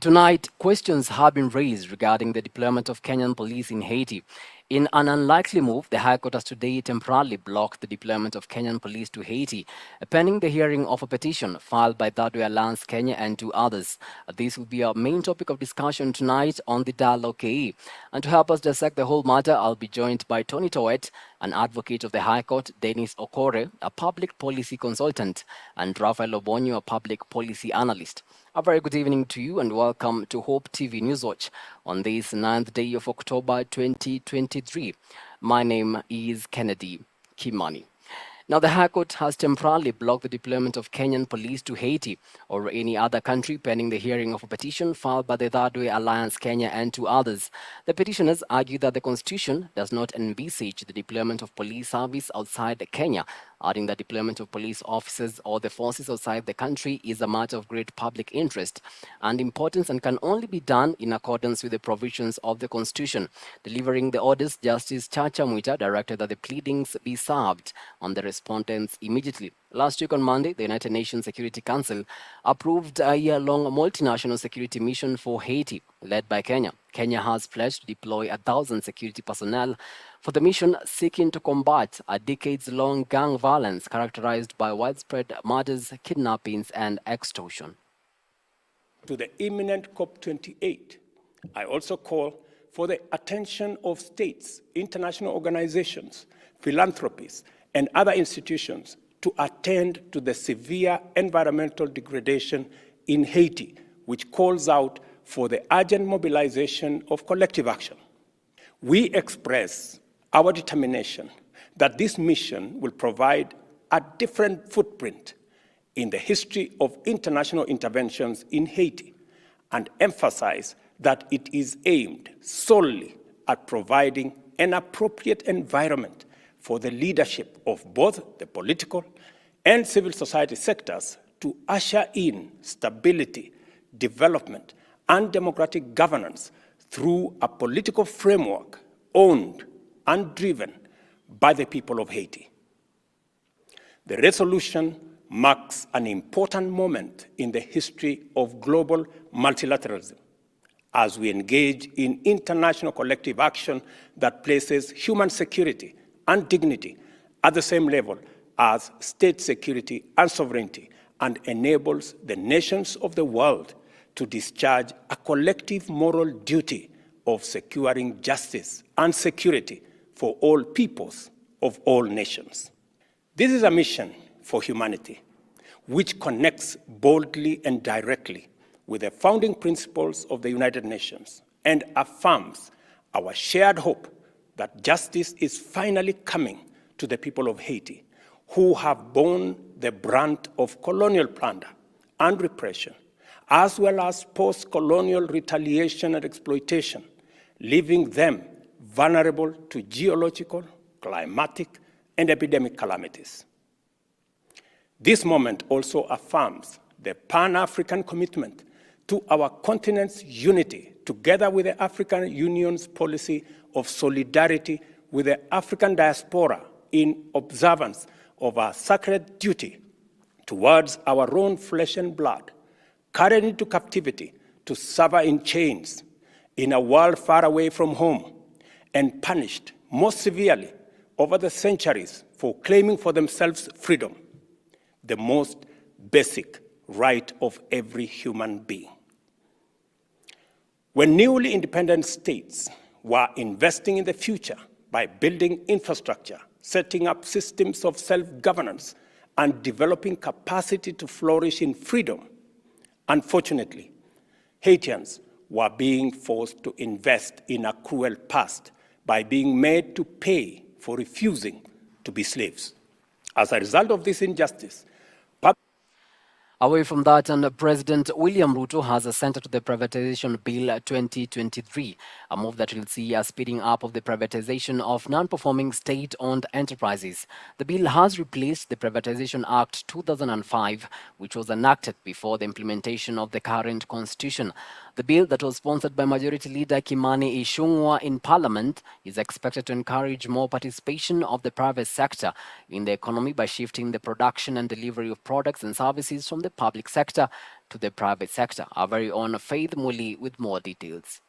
Tonight, questions have been raised regarding the deployment of Kenyan police in Haiti. In an unlikely move, the High Court has today temporarily blocked the deployment of Kenyan police to Haiti, pending the hearing of a petition filed by Third Way Alliance Kenya and two others. This will be our main topic of discussion tonight on the Dialogue KE. And to help us dissect the whole matter, I'll be joined by Tony Towet, an advocate of the High Court, Dennis Okore, a public policy consultant, and Rafael Obonyo, a public policy analyst. A very good evening to you and welcome to Hope TV Newswatch on this 9th day of October 2023. My name is Kennedy Kimani. Now, the High Court has temporarily blocked the deployment of Kenyan police to Haiti or any other country pending the hearing of a petition filed by the Third Way Alliance Kenya and two others. The petitioners argue that the Constitution does not envisage the deployment of police service outside Kenya, adding that deployment of police officers or the forces outside the country is a matter of great public interest and importance and can only be done in accordance with the provisions of the Constitution. Delivering the orders, Justice Chacha Mwita directed that the pleadings be served on the respondents immediately. Last week on Monday, the United Nations Security Council approved a year-long multinational security mission for Haiti, led by Kenya. Kenya has pledged to deploy 1,000 security personnel for the mission, seeking to combat a decades-long gang violence characterized by widespread murders, kidnappings, and extortion. To the imminent COP28, I also call for the attention of states, international organizations, philanthropies, and other institutions to attend to the severe environmental degradation in Haiti, which calls out for the urgent mobilization of collective action. We express our determination that this mission will provide a different footprint in the history of international interventions in Haiti and emphasize that it is aimed solely at providing an appropriate environment for the leadership of both the political and civil society sectors to usher in stability, development, and democratic governance through a political framework owned and driven by the people of Haiti. The resolution marks an important moment in the history of global multilateralism as we engage in international collective action that places human security and dignity at the same level as state security and sovereignty and enables the nations of the world to discharge a collective moral duty of securing justice and security for all peoples of all nations. This is a mission for humanity, which connects boldly and directly with the founding principles of the United Nations and affirms our shared hope that justice is finally coming to the people of Haiti, who have borne the brunt of colonial plunder and repression, as well as post-colonial retaliation and exploitation, leaving them vulnerable to geological, climatic, and epidemic calamities. This moment also affirms the Pan-African commitment to our continent's unity to together with the African Union's policy of solidarity with the African diaspora in observance of our sacred duty towards our own flesh and blood, carried into captivity to suffer in chains in a world far away from home, and punished most severely over the centuries for claiming for themselves freedom, the most basic right of every human being. When newly independent states were investing in the future by building infrastructure, setting up systems of self-governance, and developing capacity to flourish in freedom, unfortunately, Haitians were being forced to invest in a cruel past by being made to pay for refusing to be slaves. As a result of this injustice, away from that, and President William Ruto has assented to the Privatization Bill 2023, a move that will see a speeding up of the privatization of non-performing state-owned enterprises. The bill has replaced the Privatization Act 2005, which was enacted before the implementation of the current constitution. The bill that was sponsored by Majority Leader Kimani in Parliament is expected to encourage more participation of the private sector in the economy by shifting the production and delivery of products and services from the public sector to the private sector. Our very own Faith Muli with more details.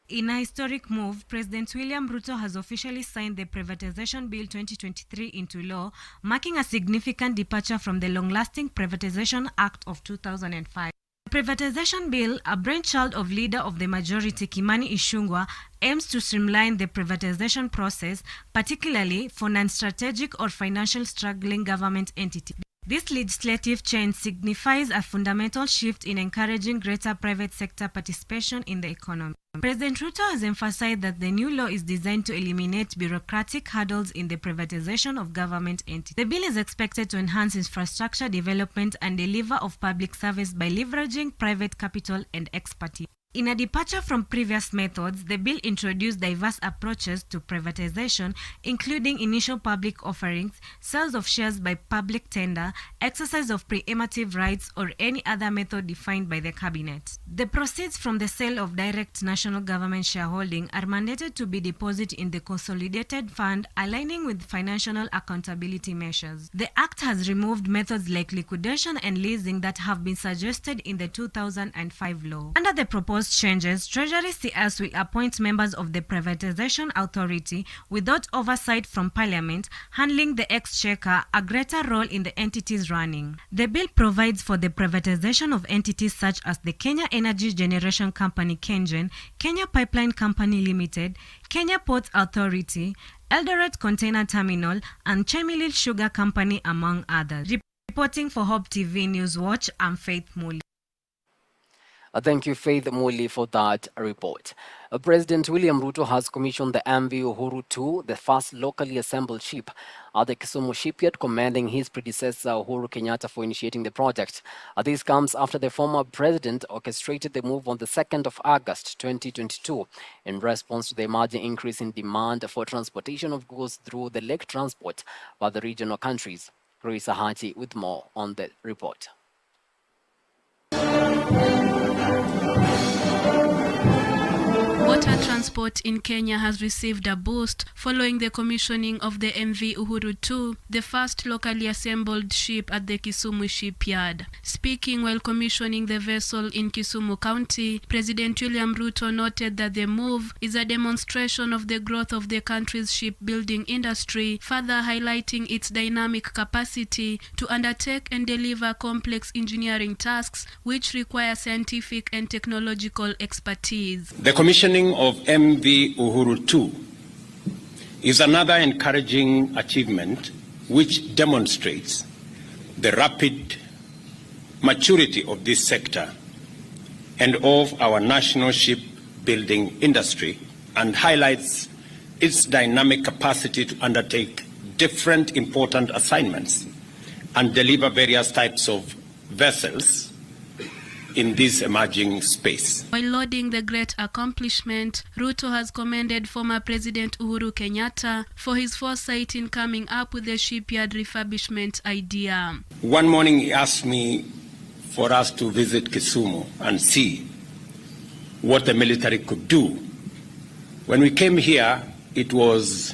In a historic move, President William Ruto has officially signed the Privatization Bill 2023 into law, marking a significant departure from the long-lasting Privatization Act of 2005. The Privatization Bill, a brainchild of leader of the majority Kimani Ichung'wah, aims to streamline the privatization process, particularly for non-strategic or financially struggling government entities. This legislative change signifies a fundamental shift in encouraging greater private sector participation in the economy. President Ruto has emphasized that the new law is designed to eliminate bureaucratic hurdles in the privatization of government entities. The bill is expected to enhance infrastructure development and delivery of public service by leveraging private capital and expertise. In a departure from previous methods, the bill introduced diverse approaches to privatization, including initial public offerings, sales of shares by public tender, exercise of preemptive rights, or any other method defined by the cabinet. The proceeds from the sale of direct national government shareholding are mandated to be deposited in the consolidated fund, aligning with financial accountability measures. The Act has removed methods like liquidation and leasing that have been suggested in the 2005 law. Under the proposed changes, Treasury CS will appoint members of the Privatization Authority without oversight from Parliament, handling the exchequer, a greater role in the entities running. The bill provides for the privatization of entities such as the Kenya Energy Generation Company KENGEN, Kenya Pipeline Company Limited, Kenya Ports Authority, Eldoret Container Terminal, and Chemilil Sugar Company, among others. Reporting for Hope TV Newswatch, I'm Faith Muli. Thank you, Faith Muli, for that report. President William Ruto has commissioned the MV Uhuru 2, the first locally assembled ship at the Kisumu shipyard, commending his predecessor Uhuru Kenyatta for initiating the project. This comes after the former president orchestrated the move on the 2nd of August 2022 in response to the emerging increase in demand for transportation of goods through the lake transport by the regional countries. Chris Haji with more on the report. Water transport in Kenya has received a boost following the commissioning of the MV Uhuru 2, the first locally assembled ship at the Kisumu shipyard. Speaking while commissioning the vessel in Kisumu County, President William Ruto noted that the move is a demonstration of the growth of the country's shipbuilding industry, further highlighting its dynamic capacity to undertake and deliver complex engineering tasks which require scientific and technological expertise. The commissioning of MV Uhuru 2 is another encouraging achievement which demonstrates the rapid maturity of this sector and of our national shipbuilding industry, and highlights its dynamic capacity to undertake different important assignments and deliver various types of vessels in this emerging space. While lauding the great accomplishment, Ruto has commended former President Uhuru Kenyatta for his foresight in coming up with the shipyard refurbishment idea. One morning he asked me for us to visit Kisumu and see what the military could do. When we came here, it was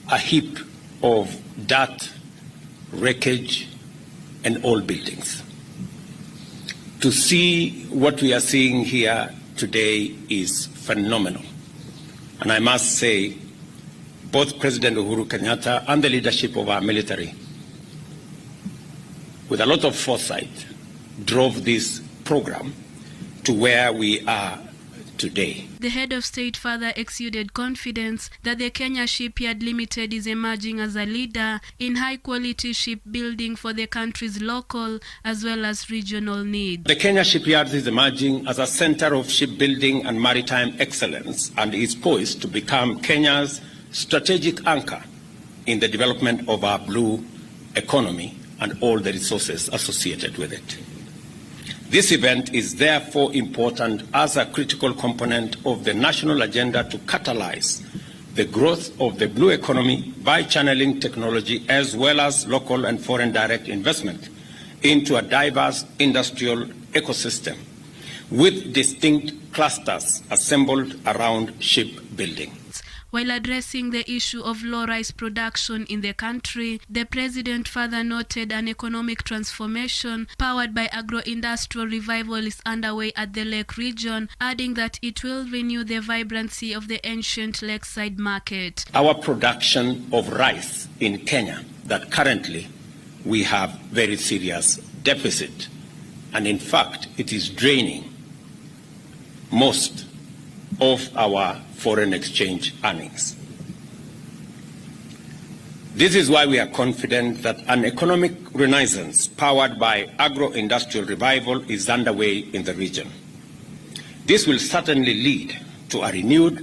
a heap of dirt, wreckage, and old buildings. To see what we are seeing here today is phenomenal. And I must say, both President Uhuru Kenyatta and the leadership of our military, with a lot of foresight, drove this program to where we are today. The head of state further exuded confidence that the Kenya Shipyard Limited is emerging as a leader in high-quality shipbuilding for the country's local as well as regional needs. The Kenya Shipyard is emerging as a center of shipbuilding and maritime excellence and is poised to become Kenya's strategic anchor in the development of our blue economy and all the resources associated with it. This event is therefore important as a critical component of the national agenda to catalyze the growth of the blue economy by channeling technology as well as local and foreign direct investment into a diverse industrial ecosystem with distinct clusters assembled around shipbuilding. While addressing the issue of low rice production in the country, the president further noted an economic transformation powered by agro-industrial revival is underway at the Lake region, adding that it will renew the vibrancy of the ancient lakeside market. Our production of rice in Kenya, that currently we have very serious deficit, and in fact it is draining most of our foreign exchange earnings. This is why we are confident that an economic renaissance powered by agro-industrial revival is underway in the region. This will certainly lead to a renewed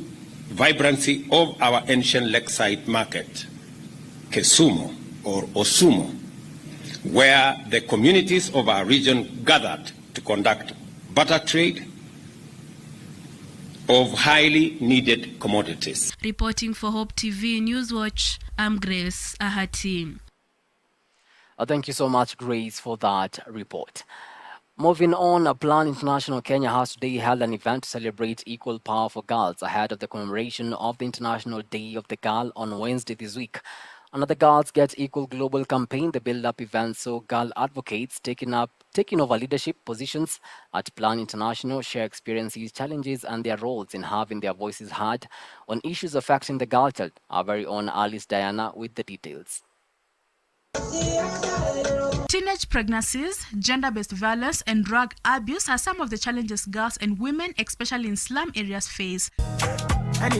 vibrancy of our ancient lakeside market, Kisumu or Osumu, where the communities of our region gathered to conduct barter trade of highly needed commodities. Reporting for Hope TV Newswatch, I'm Grace Ahati. Thank you so much, Grace, for that report. Moving on, Plan International Kenya has today held an event to celebrate equal power for girls ahead of the commemoration of the International Day of the Girl on Wednesday this week. Another Girls Get Equal global campaign, the build-up event, so girl advocates taking over leadership positions at Plan International share experiences, challenges, and their roles in having their voices heard on issues affecting the girl child. Our very own Alice Diana with the details. Teenage pregnancies, gender-based violence, and drug abuse are some of the challenges girls and women, especially in slum areas, face.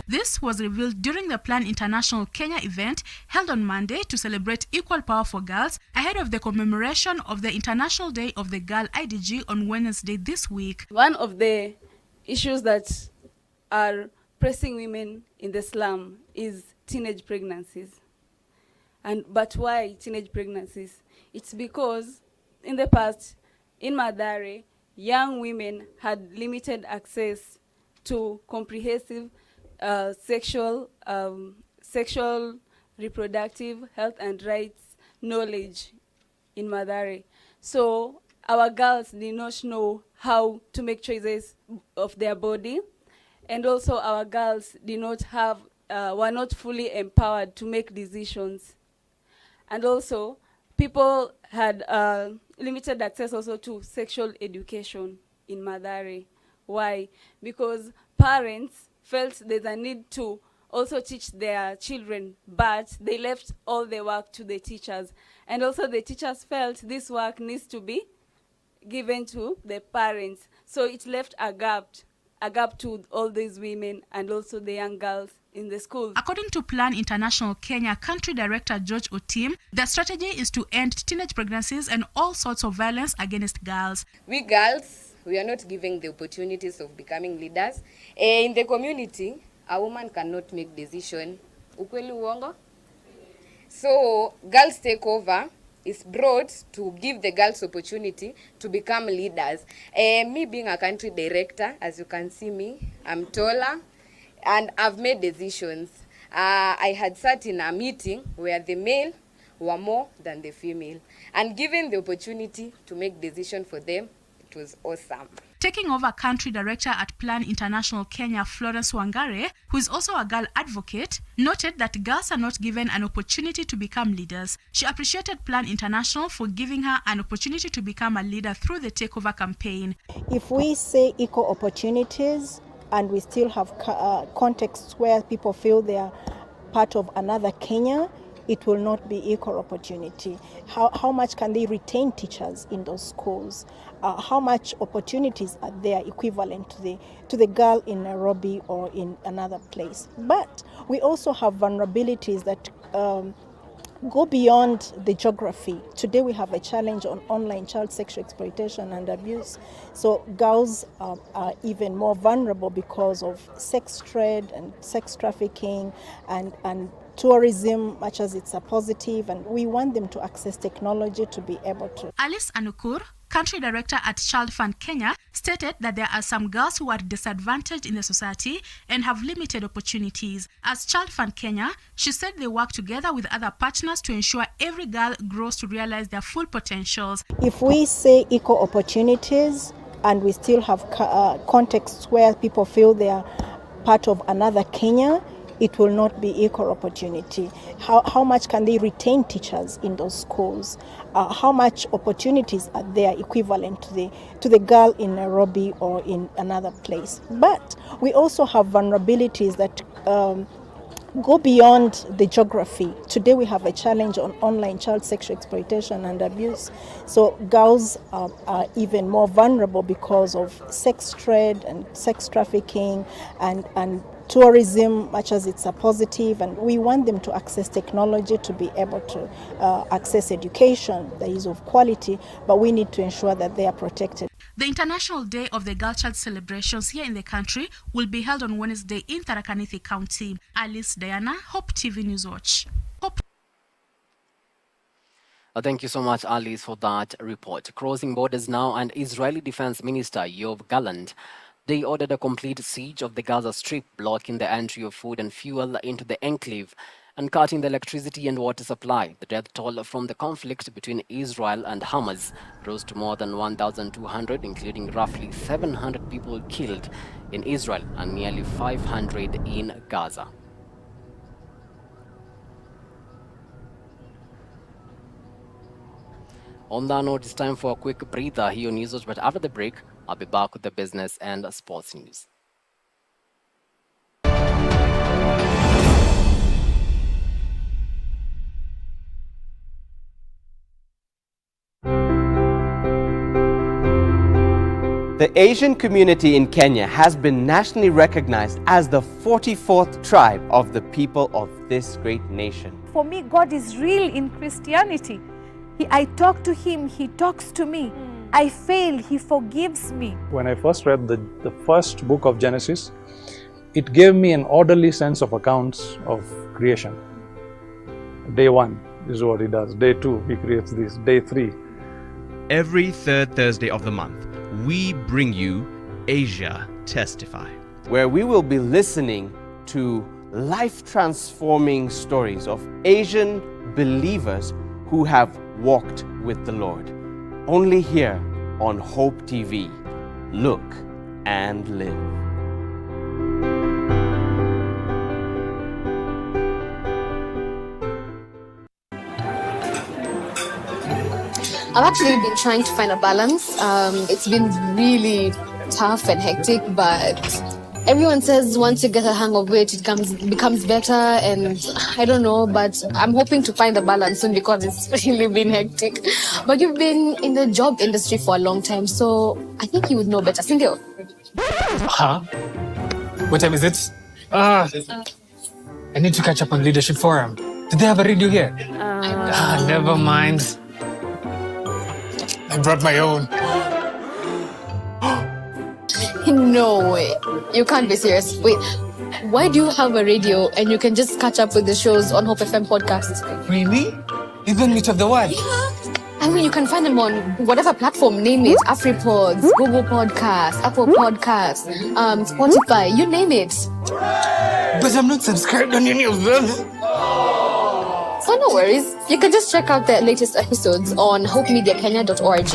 This was revealed during the Plan International Kenya event held on Monday to celebrate equal power for girls ahead of the commemoration of the International Day of the Girl IDG on Wednesday this week. One of the issues that are pressing women in the slum is teenage pregnancies. But why teenage pregnancies? It's because in the past, in Mathare, young women had limited access to comprehensive sexual, reproductive health and rights knowledge in Mathare. So our girls did not know how to make choices of their body, and also our girls did not have, were not fully empowered to make decisions. And also, people had limited access also to sexual education in Mathare. Why? Because parents felt there's a need to also teach their children, but they left all the work to the teachers. And also the teachers felt this work needs to be given to the parents. So it left a gap to all these women and also the young girls in the school. According to Plan International Kenya Country Director George Otim, the strategy is to end teenage pregnancies and all sorts of violence against girls. We girls, we are not given the opportunities of becoming leaders. In the community, a woman cannot make decision. Ukweli uongo? So, girls take over is brought to give the girls opportunity to become leaders. Me being a country director, as you can see me, I'm taller, and I've made decisions. I had sat in a meeting where the male were more than the female. And given the opportunity to make decisions for them, it was awesome. taking over country director at Plan International Kenya, Florence Wangare, who is also a girl advocate, noted that girls are not given an opportunity to become leaders. She appreciated Plan International for giving her an opportunity to become a leader through the takeover campaign. If we say equal opportunities and we still have contexts where people feel they are part of another Kenya, it will not be equal opportunity. How much can they retain teachers in those schools? How much opportunities are there equivalent to the girl in Nairobi or in another place? But we also have vulnerabilities that go beyond the geography. Today we have a challenge on online child sexual exploitation and abuse. So girls are even more vulnerable because of sex trade and sex trafficking and tourism, much as it's a positive, and we want them to access technology to be able to. Alice Anukur, country director at Child Fund Kenya, stated that there are some girls who are disadvantaged in the society and have limited opportunities. As Child Fund Kenya, she said they work together with other partners to ensure every girl grows to realize their full potentials. If we say equal opportunities and we still have contexts where people feel they are part of another Kenya, it will not be equal opportunity. How much can they retain teachers in those schools? How much opportunities are there equivalent to the girl in Nairobi or in another place? But we also have vulnerabilities that go beyond the geography. Today we have a challenge on online child sexual exploitation and abuse. So girls are even more vulnerable because of sex trade and sex trafficking and tourism, much as it's a positive, and we want them to access technology to be able to access education that is of quality, but we need to ensure that they are protected. The International Day of the Girl Child celebrations here in the country will be held on Wednesday in Tharaka Nithi County. Alice Diana, Hope TV Newswatch. Hope. Thank you so much, Alice, for that report. Crossing borders now, and Israeli Defense Minister Yoav Gallant, they ordered a complete siege of the Gaza Strip, blocking the entry of food and fuel into the enclave and cutting the electricity and water supply. The death toll from the conflict between Israel and Hamas rose to more than 1,200, including roughly 700 people killed in Israel and nearly 500 in Gaza. On that note, it's time for a quick breather here on Newswatch, but after the break, I'll be back with the business and sports news. The Asian community in Kenya has been nationally recognized as the 44th tribe of the people of this great nation. For me, God is real in Christianity. I talk to Him, He talks to me. I fail, He forgives me. When I first read the first book of Genesis, it gave me an orderly sense of accounts of creation. Day 1 is what He does. Day 2, He creates this. Day 3. Every third Thursday of the month, we bring you Asia Testify, where we will be listening to life-transforming stories of Asian believers who have walked with the Lord. Only here on Hope TV. Look and live. I've actually been trying to find a balance. It's been really tough and hectic, but everyone says once you get a hang of it, it becomes better, and I don't know, but I'm hoping to find a balance soon because it's really been hectic. But you've been in the job industry for a long time, so I think you would know better. Single. Huh? What time is it? I need to catch up on Leadership Forum. Did they have a radio here? Never mind. I brought my own. No way. You can't be serious. Wait, why do you have a radio and you can just catch up with the shows on Hope FM podcasts? Really? Even Meet of the One? Yeah. I mean, you can find them on whatever platform, name it. AfriPods, Google Podcasts, Apple Podcasts, Spotify, you name it. But I'm not subscribed on any of them. So no worries. You can just check out their latest episodes on hopemediakenya.org.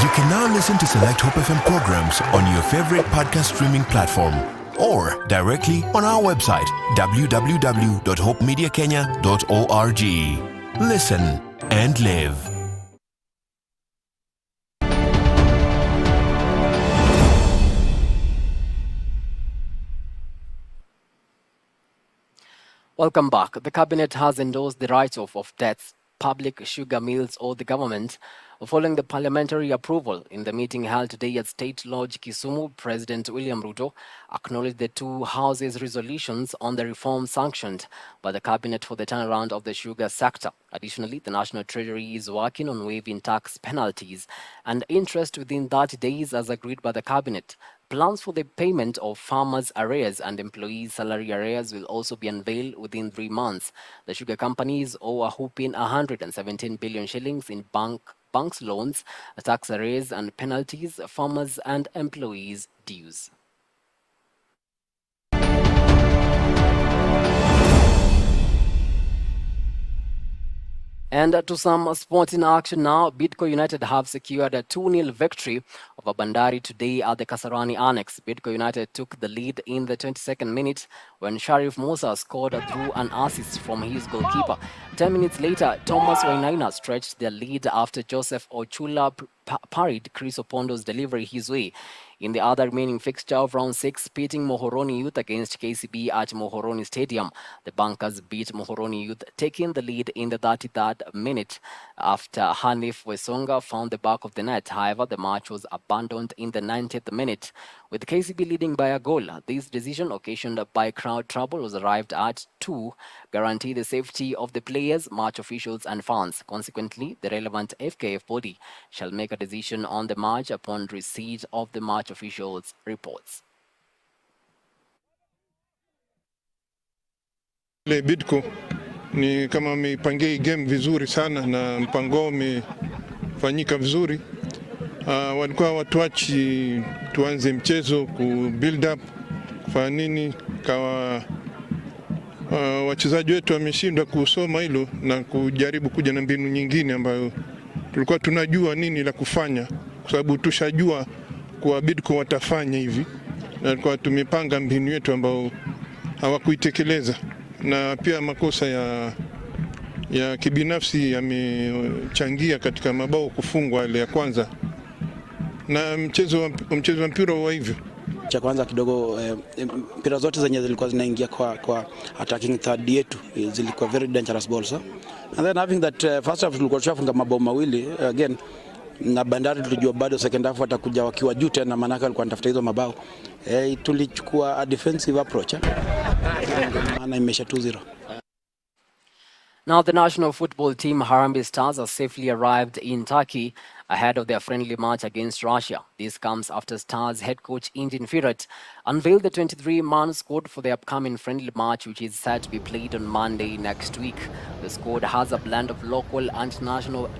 You can now listen to select Hope FM programs on your favorite podcast streaming platform or directly on our website www.hopemediakenya.org. Listen and live. Welcome back. The cabinet has endorsed the write-off of debts, public sugar mills or the government, following the parliamentary approval. In the meeting held today at State Lodge, Kisumu, President William Ruto acknowledged the two houses' resolutions on the reform sanctioned by the cabinet for the turnaround of the sugar sector. Additionally, the National Treasury is working on waiving tax penalties and interest within 30 days as agreed by the cabinet. Plans for the payment of farmers' arrears and employees' salary arrears will also be unveiled within 3 months. The sugar companies owe a whopping 117 billion shillings in banks' loans, tax arrears and penalties, farmers and employees' dues. And to some sporting action now, Bidco United have secured a 2-0 victory over Bandari today at the Kasarani Annex. Bidco United took the lead in the 22nd minute when Sharif Musa scored through an assist from his goalkeeper. 10 minutes later, Thomas Wainaina stretched their lead after Joseph Ochula parried Chris Opondo's delivery his way. In the other remaining fixture of round 6, pitting Mohoroni Youth against KCB at Mohoroni Stadium, the Bankers beat Mohoroni Youth, taking the lead in the 33rd minute after Hanif Wesonga found the back of the net. However, the match was abandoned in the 90th minute, with KCB leading by a goal. This decision, occasioned by crowd trouble, was arrived at to guarantee the safety of the players, match officials and fans. Consequently, the relevant FKF body shall make a decision on the match upon receipt of the match officials' reports. Bidco ni kama amepangia game vizuri sana na mpango umefanyika vizuri. Walikuwa watuachi tuanze mchezo ku build up kwa nini kwa wachezaji wetu wameshindwa kusoma hilo na kujaribu kuja na mbinu nyingine ambayo tulikuwa tunajua nini la kufanya, kwa sababu tushajua kwa Bidco watafanya hivi, na tulikuwa tumepanga mbinu yetu ambayo hawakuitekeleza, na pia makosa ya kibinafsi yamechangia katika mabao kufungwa ile ya kwanza, na mchezo wa mpira wa hivyo. Cha kwanza kidogo mpira zote zenye zilikuwa zinaingia kwa attacking third yetu zilikuwa very dangerous balls, and then having that first half tulikuwa tunafunga mabao mawili again, na Bandari tulijua bado second half watakuja wakiwa juu tena, maana walikuwa wanatafuta hizo mabao. Tulichukua a defensive approach, maana imesha 2-0. Now, the national football team Harambee Stars have safely arrived in Turkey ahead of their friendly match against Russia. This comes after Stars head coach Indin Firat unveiled the 23-man squad for the upcoming friendly match, which is set to be played on Monday next week. The squad has a blend of local and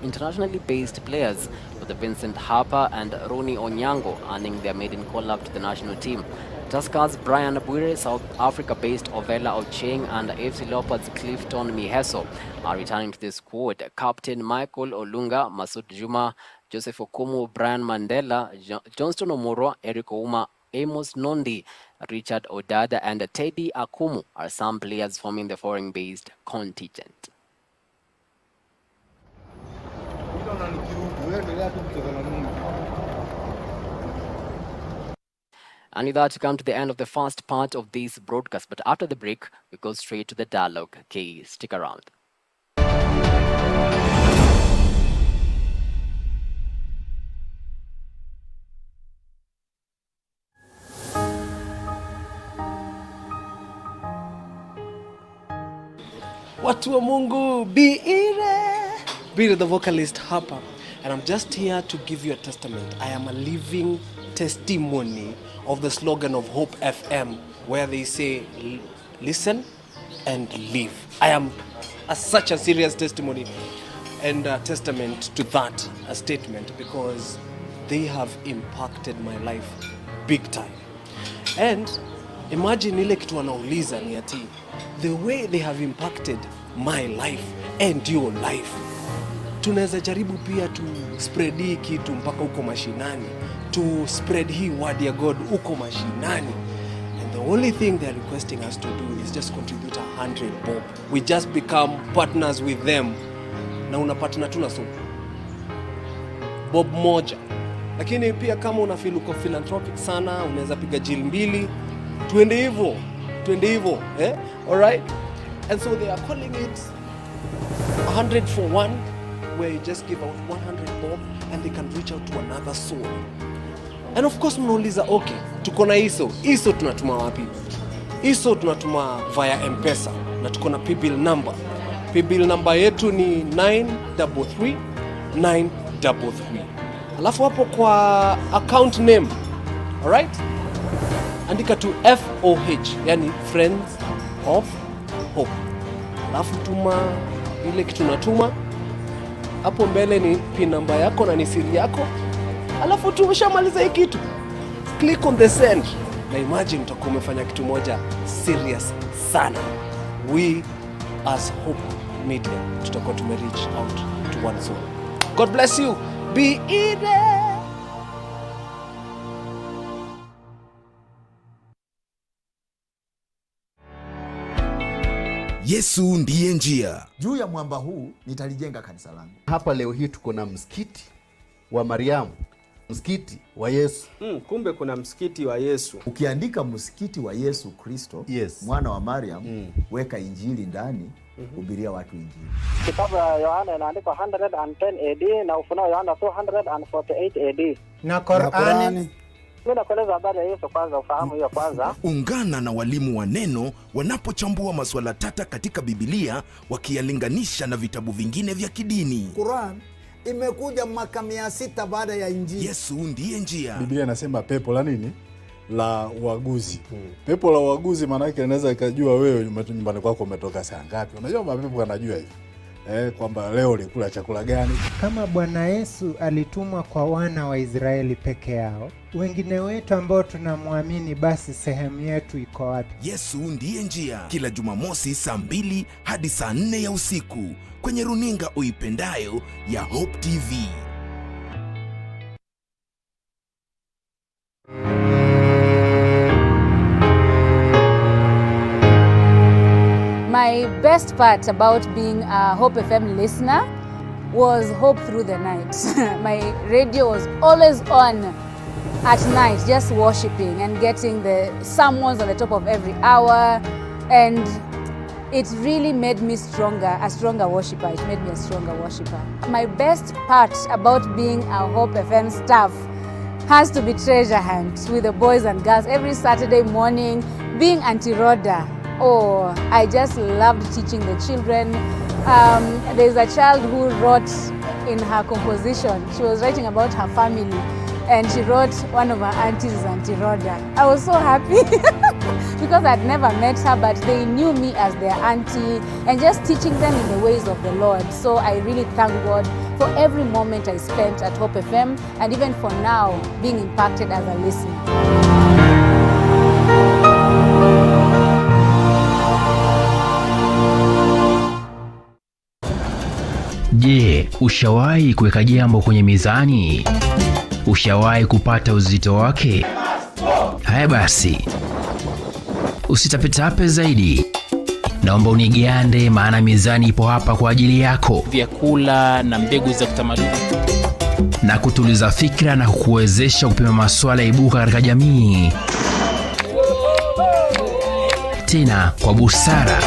internationally based players, with Vincent Harper and Ronnie Onyango earning their maiden call-up to the national team. Tuskers Brian Abuire, South Africa-based Ovela Ocheng and FC Leopards Clifton Miheso are returning to the squad. Captain Michael Olunga, Masoud Juma, Joseph Okumu, Brian Mandela, Johnston Omoro, Eric Ouma, Amos Nondi, Richard Odada and Teddy Akumu are some players forming the foreign-based contingent. And with that, we come to the end of the first part of this broadcast. But after the break, we go straight to the dialogue. Okay, stick around. Watu wa Mungu, Bire the vocalist hapa. And I'm just here to give you a testament. I am a living testimony of the slogan of Hope FM, where they say, listen and live. I am such a serious testimony and a testament to that, a statement, because they have impacted my life big time. And imagine ile kitu wanauliza ni ati, the way they have impacted my life and your life. tunaweza jaribu pia to spread hii kitu mpaka huko mashinani, to spread hii word ya God huko mashinani. And the only thing they're requesting us to do is just contribute 100 bob. We just become partners with them, na unapatana tu na bob moja. Lakini pia kama una feel uko philanthropic sana, unaweza piga jil 2, tuende hivyo, alright. And so they are calling it 100 for one, where you just give out 100 bob and they can reach out to another soul. And of course mnauliza, okay, tuko na iso tunatuma wapi? Iso tunatuma via M-Pesa na tuko na paybill number. Paybill number yetu ni 933 933. Alafu hapo kwa account name, alright, andika tu FOH, yani Friends of Hope. Alafu tuma ile kitu natuma hapo mbele, ni pin number yako na ni siri yako. Alafu tumeshamaliza hii kitu, click on the send, na imagine utakuwa umefanya kitu moja serious sana. We as Hope Media tutakuwa tumereach out to one soul. God bless you. Be there. Yesu ndiye njia. Juu ya mwamba huu nitalijenga kanisa langu. Hapa leo hii tuko na msikiti wa Mariamu, msikiti wa Yesu. Kumbe kuna msikiti wa Yesu. Ukiandika msikiti wa Yesu Kristo, mwana wa Mariam, weka injili ndani, hubiria watu injili. Kitabu ya Yohana inaandikwa 110 AD na Ufunuo Yohana 248 AD. Na Qur'ani. Mimi nakueleza habari ya Yesu kwanza, ufahamu hiyo kwanza. Ungana na walimu wa neno wanapochambua masuala tata katika Biblia, wakiyalinganisha na vitabu vingine vya kidini. Qur'an imekuja mwaka 600 baada ya Injili. Yesu ndiye njia. Biblia inasema pepo la nini? La uaguzi. Pepo la uaguzi maana yake inaweza ikajua wewe nyumbani kwako umetoka saa ngapi. Unajua mapepo anajua hivi. Kwamba leo ulikula chakula gani. Kama Bwana Yesu alitumwa kwa wana wa Israeli peke yao, wengine wetu ambao tunamwamini, basi sehemu yetu iko wapi? Yesu ndiye njia. Kila Jumamosi saa 2 hadi saa 4 ya usiku kwenye runinga uipendayo ya Hope TV. My best part about being a Hope FM listener was Hope Through the Night. My radio was always on at night, just worshiping and getting the sermons at the top of every hour. And it really made me a stronger worshiper. It made me a stronger worshiper. My best part about being a Hope FM staff has to be treasure hunt with the boys and girls every Saturday morning, being Auntie Rhoda. Oh, I just loved teaching the children. There's a child who wrote in her composition, she was writing about her family, and she wrote one of her aunties is Auntie Rhoda. I was so happy because I'd never met her, but they knew me as their auntie, and just teaching them in the ways of the Lord. So I really thank God for every moment I spent at Hope FM, and even for now, being impacted as a listener. Je, ushawahi kuweka jambo kwenye mizani? Ushawahi kupata uzito wake? Haya basi, usitapetape zaidi. Naomba unigande, maana mizani ipo hapa kwa ajili yako. Vyakula na mbegu za kitamaduni, na kutuliza fikra na kukuwezesha kupima masuala ibuka katika jamii, tena kwa busara.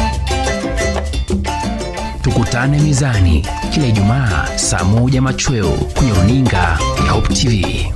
Tukutane mizani kila Ijumaa saa 1 machweo kwenye runinga ya Hope TV.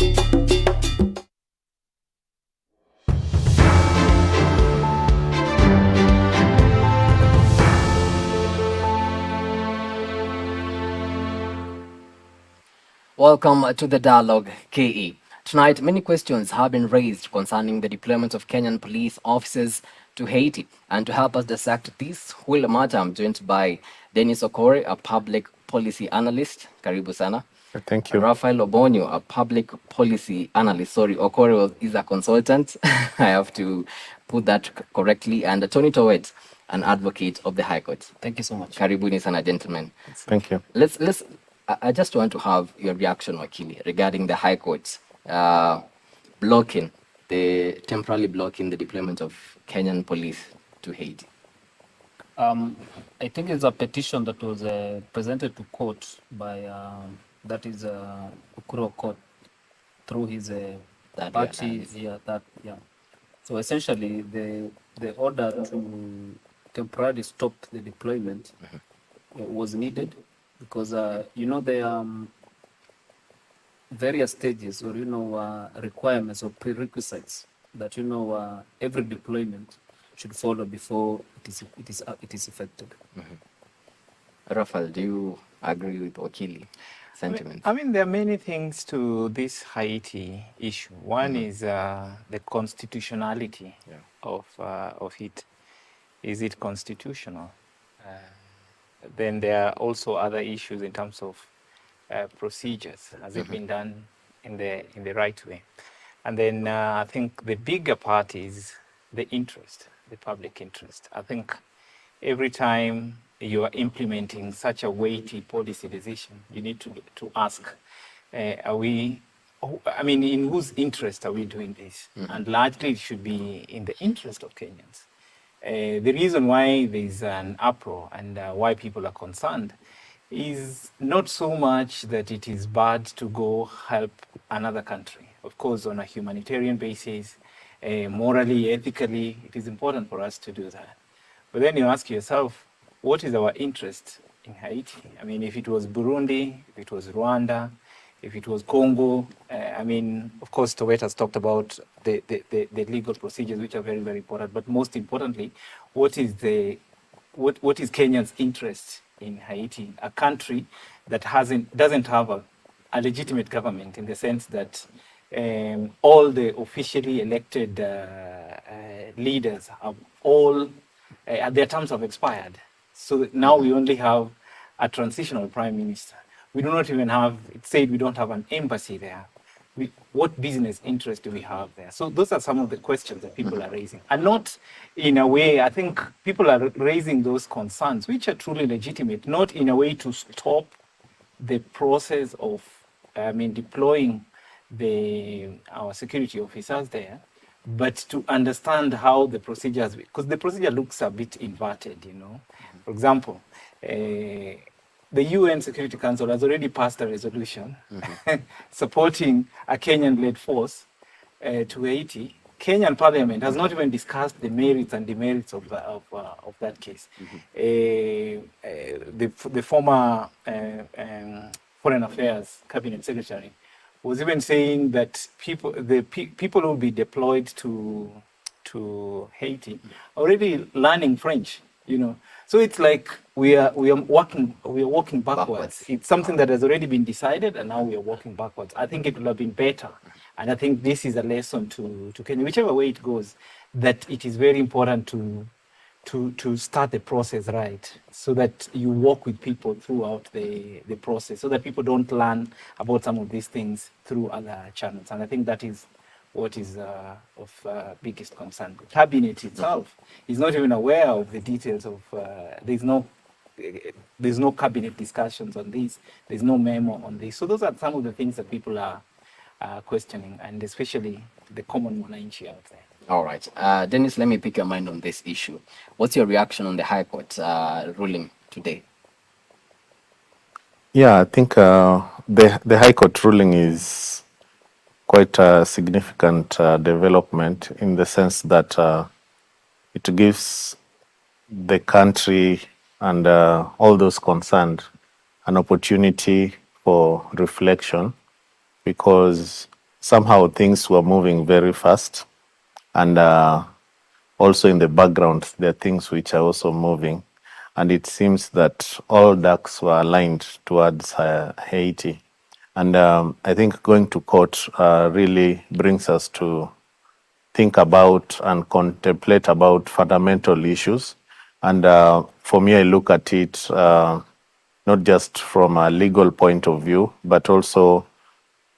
Welcome to the Dialogue KE. Tonight, many questions have been raised concerning the deployment of Kenyan police officers to Haiti. And to help us dissect this whole matter, I'm joined by Dennis Okore, a public policy analyst. Karibu sana. Thank you. Rafael Obonyo, a public policy analyst. Sorry, Okore is a consultant. I have to put that correctly. And Tony Towet, an advocate of the High Court. Thank you so much. Karibuni sana, gentlemen. Thank you. Let's I just want to have your reaction, Wakili, regarding the High Court's temporarily blocking the deployment of Kenyan police to Haiti. I think it's a petition that was presented to court by that is Ukuro Court through his party. So essentially, the order to temporarily stop the deployment was needed because the various stages or requirements or prerequisites that every deployment should follow before it is effective. Rafael, do you agree with Wakili sentiment? I mean, there are many things to this Haiti issue. One is the constitutionality of it. Is it constitutional? Then there are also other issues in terms of procedures. Has it been done in the right way? And then I think the bigger part is the interest, the public interest. I think every time you are implementing such a weighty policy decision, you need to ask, in whose interest are we doing this? And largely it should be in the interest of Kenyans. The reason why there's an uproar and why people are concerned is not so much that it is bad to go help another country. Of course, on a humanitarian basis, morally, ethically, it is important for us to do that. But then you ask yourself, what is our interest in Haiti? I mean, if it was Burundi, if it was Rwanda, if it was Congo, of course, Towet has talked about the legal procedures, which are very, very important. But most importantly, what is Kenya's interest in Haiti, a country that doesn't have a legitimate government in the sense that all the officially elected leaders have all their terms have expired. So now we only have a transitional prime minister. We do not even have, it said we don't have an embassy there. What business interest do we have there? So those are some of the questions that people are raising. And not in a way, I think people are raising those concerns, which are truly legitimate, not in a way to stop the process of, deploying our security officers there, but to understand how the procedure has been, because the procedure looks a bit inverted, For example, the UN Security Council has already passed a resolution supporting a Kenyan-led force to Haiti. Kenyan Parliament has not even discussed the merits and demerits of that case. The former Foreign Affairs Cabinet Secretary was even saying that people who will be deployed to Haiti are already learning French, So it's like we are walking backwards. It's something that has already been decided, and now we are walking backwards. I think it would have been better, and I think this is a lesson to Kenya, whichever way it goes, that it is very important to start the process right, so that you work with people throughout the process, so that people don't learn about some of these things through other channels. And I think that is what is of biggest concern. The cabinet itself is not even aware of the details of. There's no cabinet discussions on this. There's no memo on this. So those are some of the things that people are questioning, and especially the common mwananchi out there. All right, Dennis, let me pick your mind on this issue. What's your reaction on the High Court's ruling today? Yeah, I think the High Court ruling is quite a significant development in the sense that it gives the country and all those concerned an opportunity for reflection, because somehow things were moving very fast, and also in the background there are things which are also moving, and it seems that all ducks were aligned towards Haiti. And I think going to court really brings us to think about and contemplate about fundamental issues. And for me, I look at it not just from a legal point of view, but also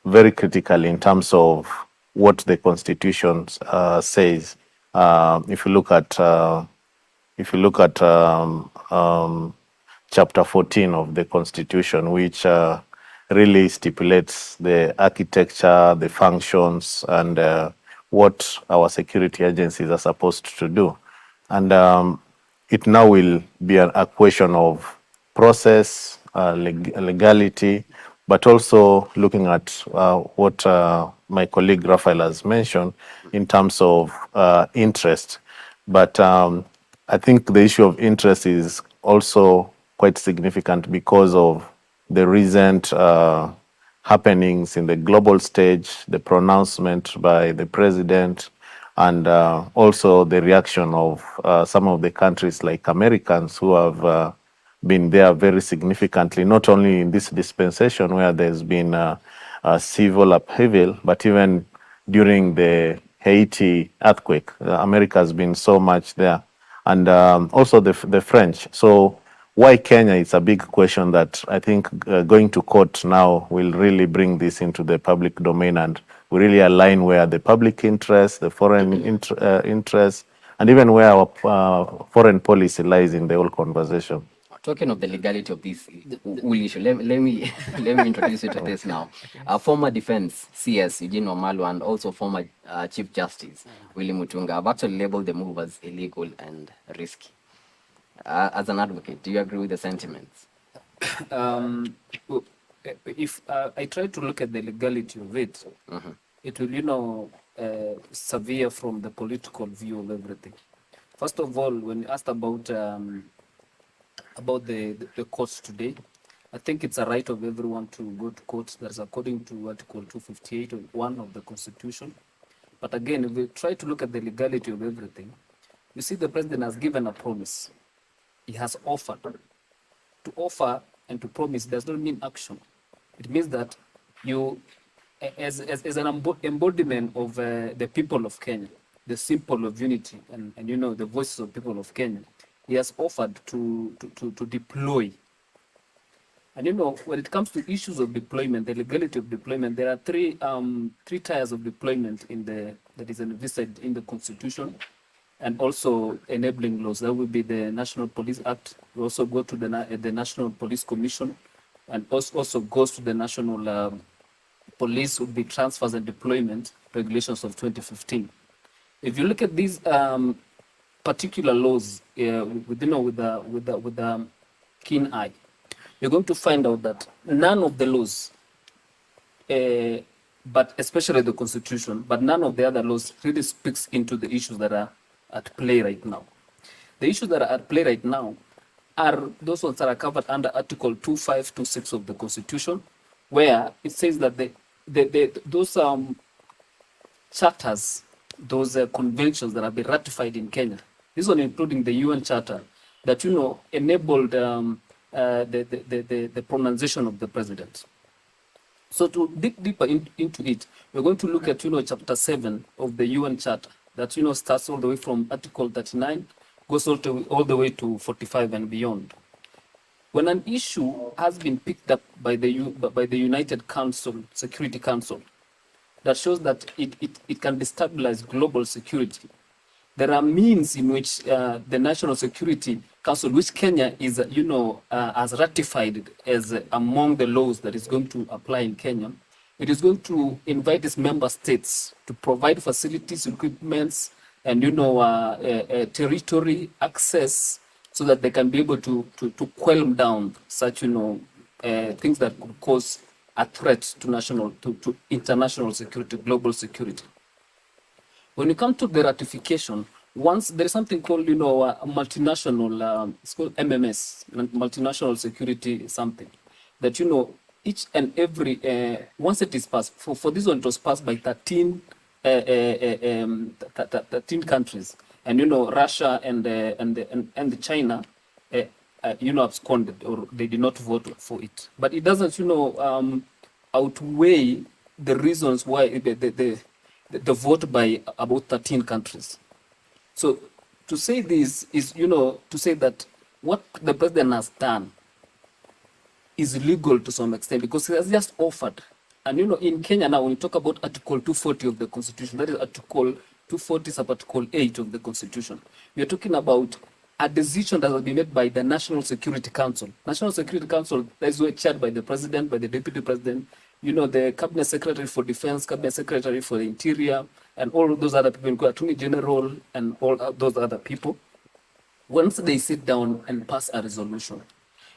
very critically in terms of what the Constitution says. If you look at Chapter 14 of the Constitution, which really stipulates the architecture, the functions, and what our security agencies are supposed to do. And it now will be a question of process, legality, but also looking at what my colleague Raphael has mentioned in terms of interest. But I think the issue of interest is also quite significant because of the recent happenings in the global stage, the pronouncement by the president, and also the reaction of some of the countries like Americans who have been there very significantly, not only in this dispensation where there's been a civil upheaval, but even during the Haiti earthquake. America has been so much there, and also the French. So why Kenya? It's a big question that I think going to court now will really bring this into the public domain, and we really align where the public interest, the foreign interest, and even where our foreign policy lies in the whole conversation. Talking of the legality of this whole issue, let me let me introduce you to this now. Former Defense CS Eugene Wamalu and also former Chief Justice Willie Mutunga have actually labeled the move as illegal and risky. As an advocate, do you agree with the sentiments? If I try to look at the legality of it, it will, severe from the political view of everything. First of all, when you asked about the courts today, I think it's a right of everyone to go to court. That's according to Article 258 of 1 of the Constitution. But again, if we try to look at the legality of everything, you see the president has given a promise. He has offered. To offer and to promise does not mean action. It means that you, as an embodiment of the people of Kenya, the symbol of unity and the voices of people of Kenya, he has offered to deploy. And when it comes to issues of deployment, the legality of deployment, there are three tiers of deployment that is envisaged in the Constitution, and also enabling laws. That will be the National Police Act. We also go to the National Police Commission, and also goes to the National Police would be transfers and deployment regulations of 2015. If you look at these particular laws with a keen eye, you're going to find out that none of the laws, but especially the Constitution, but none of the other laws really speaks into the issues that are at play right now. The issues that are at play right now are those ones that are covered under Article 2526 of the Constitution, where it says that those charters, those conventions that have been ratified in Kenya, this one including the UN Charter, that enabled the pronunciation of the president. So to dig deeper into it, we're going to look at Chapter 7 of the UN Charter that starts all the way from Article 39, goes all the way to 45 and beyond. When an issue has been picked up by the United Security Council that shows that it can destabilize global security, there are means in which the National Security Council, which Kenya is, has ratified as among the laws that is going to apply in Kenya, it is going to invite its member states to provide facilities, equipments, and territory access, so that they can be able to quell down such things that could cause a threat to international security, global security. When you come to the ratification, once there is something called a multinational, it's called MMS, multinational security something, that each and every once it is passed, for this one it was passed by 13 countries, and Russia and China absconded, or they did not vote for it. But it doesn't outweigh the reasons why the vote by about 13 countries. So to say this is to say that what the president has done is illegal to some extent, because he has just offered. And in Kenya now, when you talk about Article 240 of the Constitution, that is Article 240 sub Article 8 of the Constitution, we are talking about a decision that will be made by the National Security Council. National Security Council is chaired by the president, by the deputy president, the cabinet secretary for defense, cabinet secretary for the interior, and all those other people, attorney general, and all those other people. Once they sit down and pass a resolution,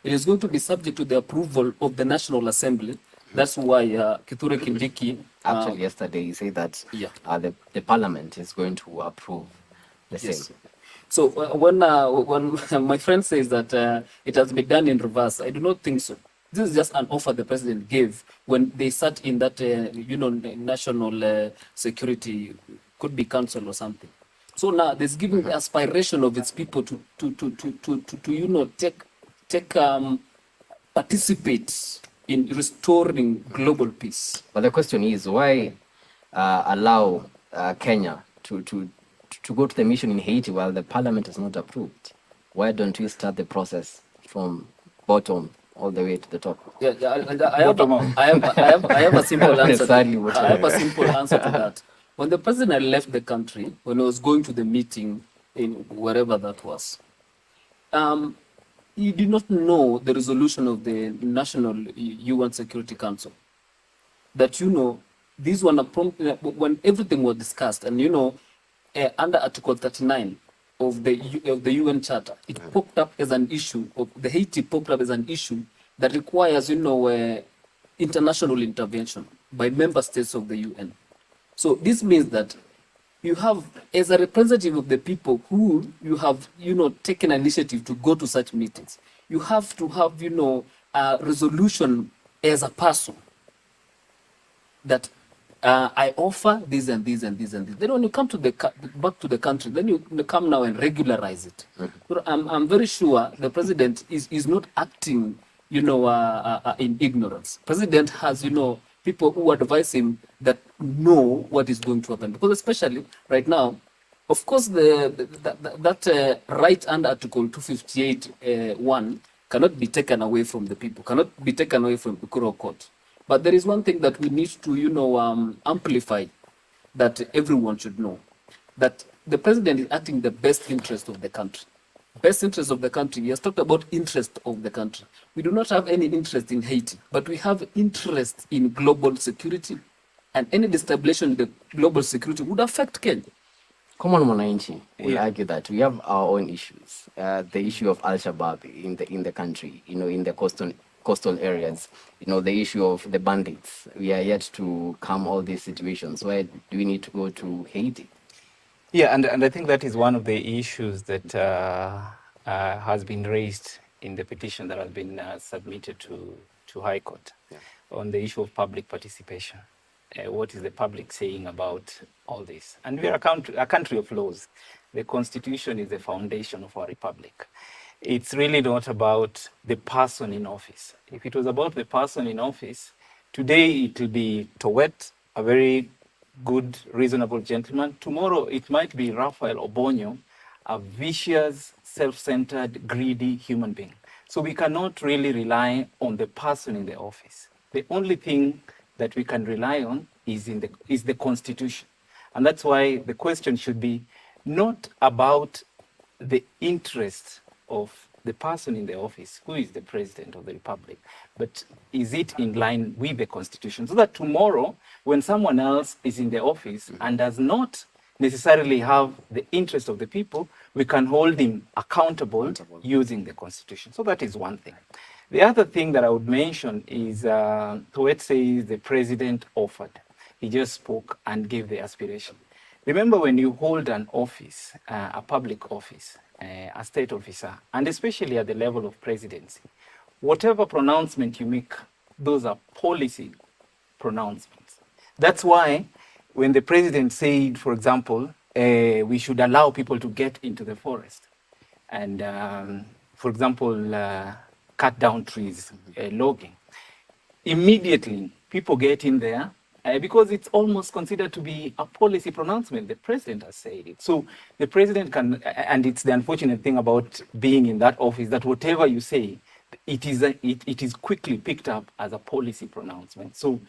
it is going to be subject to the approval of the National Assembly. That's why Kithure Kindiki... Actually, yesterday he said that the parliament is going to approve the same. So when my friend says that it has been done in reverse, I do not think so. This is just an offer the president gave when they sat in that, national security, could be council or something. So now there's giving the aspiration of its people to participate in restoring global peace. But the question is, why allow Kenya to go to the mission in Haiti while the parliament is not approved? Why don't we start the process from bottom all the way to the top? I have a simple answer. I have a simple answer to that. When the president left the country, when he was going to the meeting in wherever that was, he did not know the resolution of the National UN Security Council. That, this one, when everything was discussed, and under Article 39 of the UN Charter, it popped up as an issue, the Haiti popped up as an issue that requires, international intervention by member states of the UN. So this means that you have, as a representative of the people who you have, taken initiative to go to such meetings, you have to have, a resolution as a person that I offer this and this and this and this. Then when you come to back to the country, then you come now and regularize it. So I'm very sure the president is not acting, in ignorance. President has, people who advise him that know what is going to happen. Because especially right now, of course, that right under Article 258(1) cannot be taken away from the people, cannot be taken away from the court. But there is one thing that we need to, amplify, that everyone should know, that the president is acting the best interest of the country. Best interest of the country. He has talked about interest of the country. We do not have any interest in Haiti, but we have interest in global security, and any destabilization in the global security would affect Kenya. Common Mwananchi will argue that we have our own issues. The issue of Al-Shabaab in the country, in the coastal areas, the issue of the bandits. We are yet to calm all these situations. Why do we need to go to Haiti? Yeah, and I think that is one of the issues that has been raised in the petition that has been submitted to High Court on the issue of public participation. What is the public saying about all this? And we are a country of laws. The Constitution is the foundation of our republic. It's really not about the person in office. If it was about the person in office, today it will be Towet, a very good, reasonable gentleman. Tomorrow it might be Raphael Obonyo, a vicious, self-centered, greedy human being. So we cannot really rely on the person in the office. The only thing that we can rely on is the Constitution. And that's why the question should be not about the interest of the person in the office, who is the president of the republic, but is it in line with the Constitution? So that tomorrow, when someone else is in the office and does not necessarily have the interest of the people, we can hold him accountable using the Constitution. So that is one thing. The other thing that I would mention is Towet says the president offered. He just spoke and gave the aspiration. Remember, when you hold an office, a public office, a state officer, and especially at the level of presidency, whatever pronouncement you make, those are policy pronouncements. That's why when the president said, for example, we should allow people to get into the forest and, for example, cut down trees, logging, immediately people get in there because it's almost considered to be a policy pronouncement. The president has said it. So the president can, and it's the unfortunate thing about being in that office, that whatever you say, it is quickly picked up as a policy pronouncement. So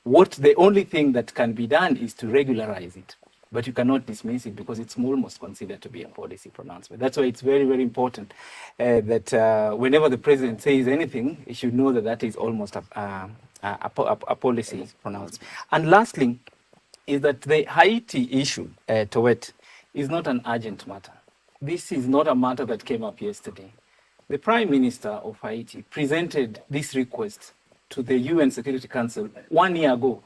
the only thing that can be done is to regularize it. but you cannot dismiss it because it's almost considered to be a policy pronouncement. That's why it's very, very important that whenever the president says anything, he should know that that is almost a policy pronouncement. And lastly, is that the Haiti issue, Towet, is not an urgent matter. This is not a matter that came up yesterday. The Prime Minister of Haiti presented this request to the UN Security Council 1 year ago,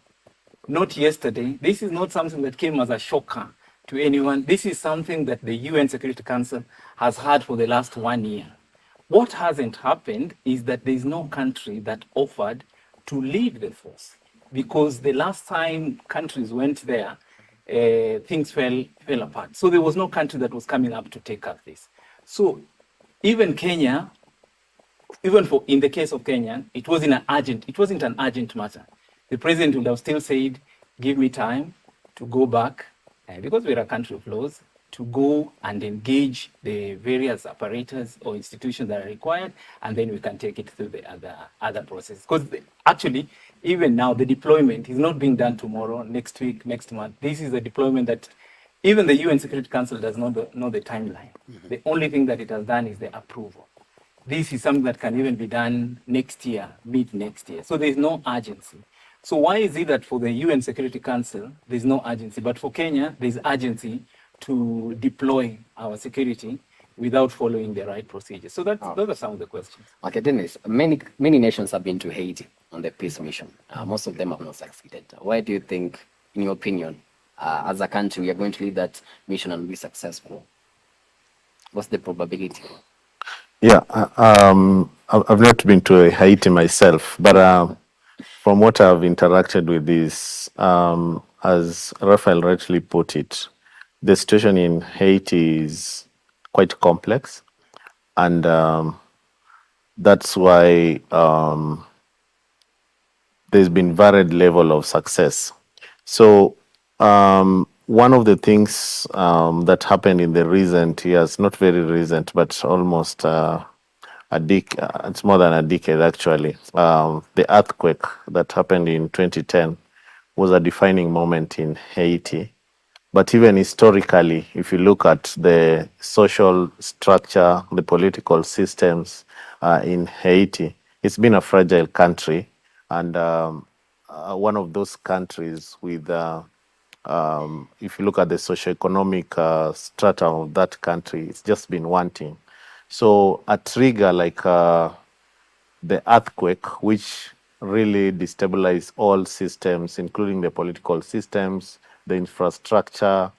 not yesterday. This is not something that came as a shocker to anyone. This is something that the UN Security Council has had for the last 1 year. What hasn't happened is that there is no country that offered to lead the force, because the last time countries went there, things fell apart. So there was no country that was coming up to take up this. So even Kenya, in the case of Kenya, it wasn't an urgent matter. The president would have still said, give me time to go back, because we're a country of laws, to go and engage the various apparatus or institutions that are required, and then we can take it through the other process. Because actually, even now, the deployment is not being done tomorrow, next week, next month. This is a deployment that even the UN Security Council does not know the timeline. Mm-hmm. The only thing that it has done is the approval. This is something that can even be done next year, mid next year. So there's no urgency. So why is it that for the UN Security Council, there's no urgency, but for Kenya, there's urgency to deploy our security without following the right procedures? So those are some of the questions. Okay, Dennis, many nations have been to Haiti on the peace mission. Most of them have not succeeded. Why do you think, in your opinion, as a country, we are going to lead that mission and be successful? What's the probability? Yeah, I've not been to Haiti myself, but from what I've interacted with this, as Raphael rightly put it, the situation in Haiti is quite complex, and that's why there's been varied level of success. So one of the things that happened in the recent years, not very recent, but almost it's more than a decade actually, the earthquake that happened in 2010 was a defining moment in Haiti. But even historically, if you look at the social structure, the political systems in Haiti, it's been a fragile country, and one of those countries with, if you look at the socioeconomic strata of that country, it's just been wanting. So a trigger like the earthquake, which really destabilized all systems, including the political systems, the infrastructure,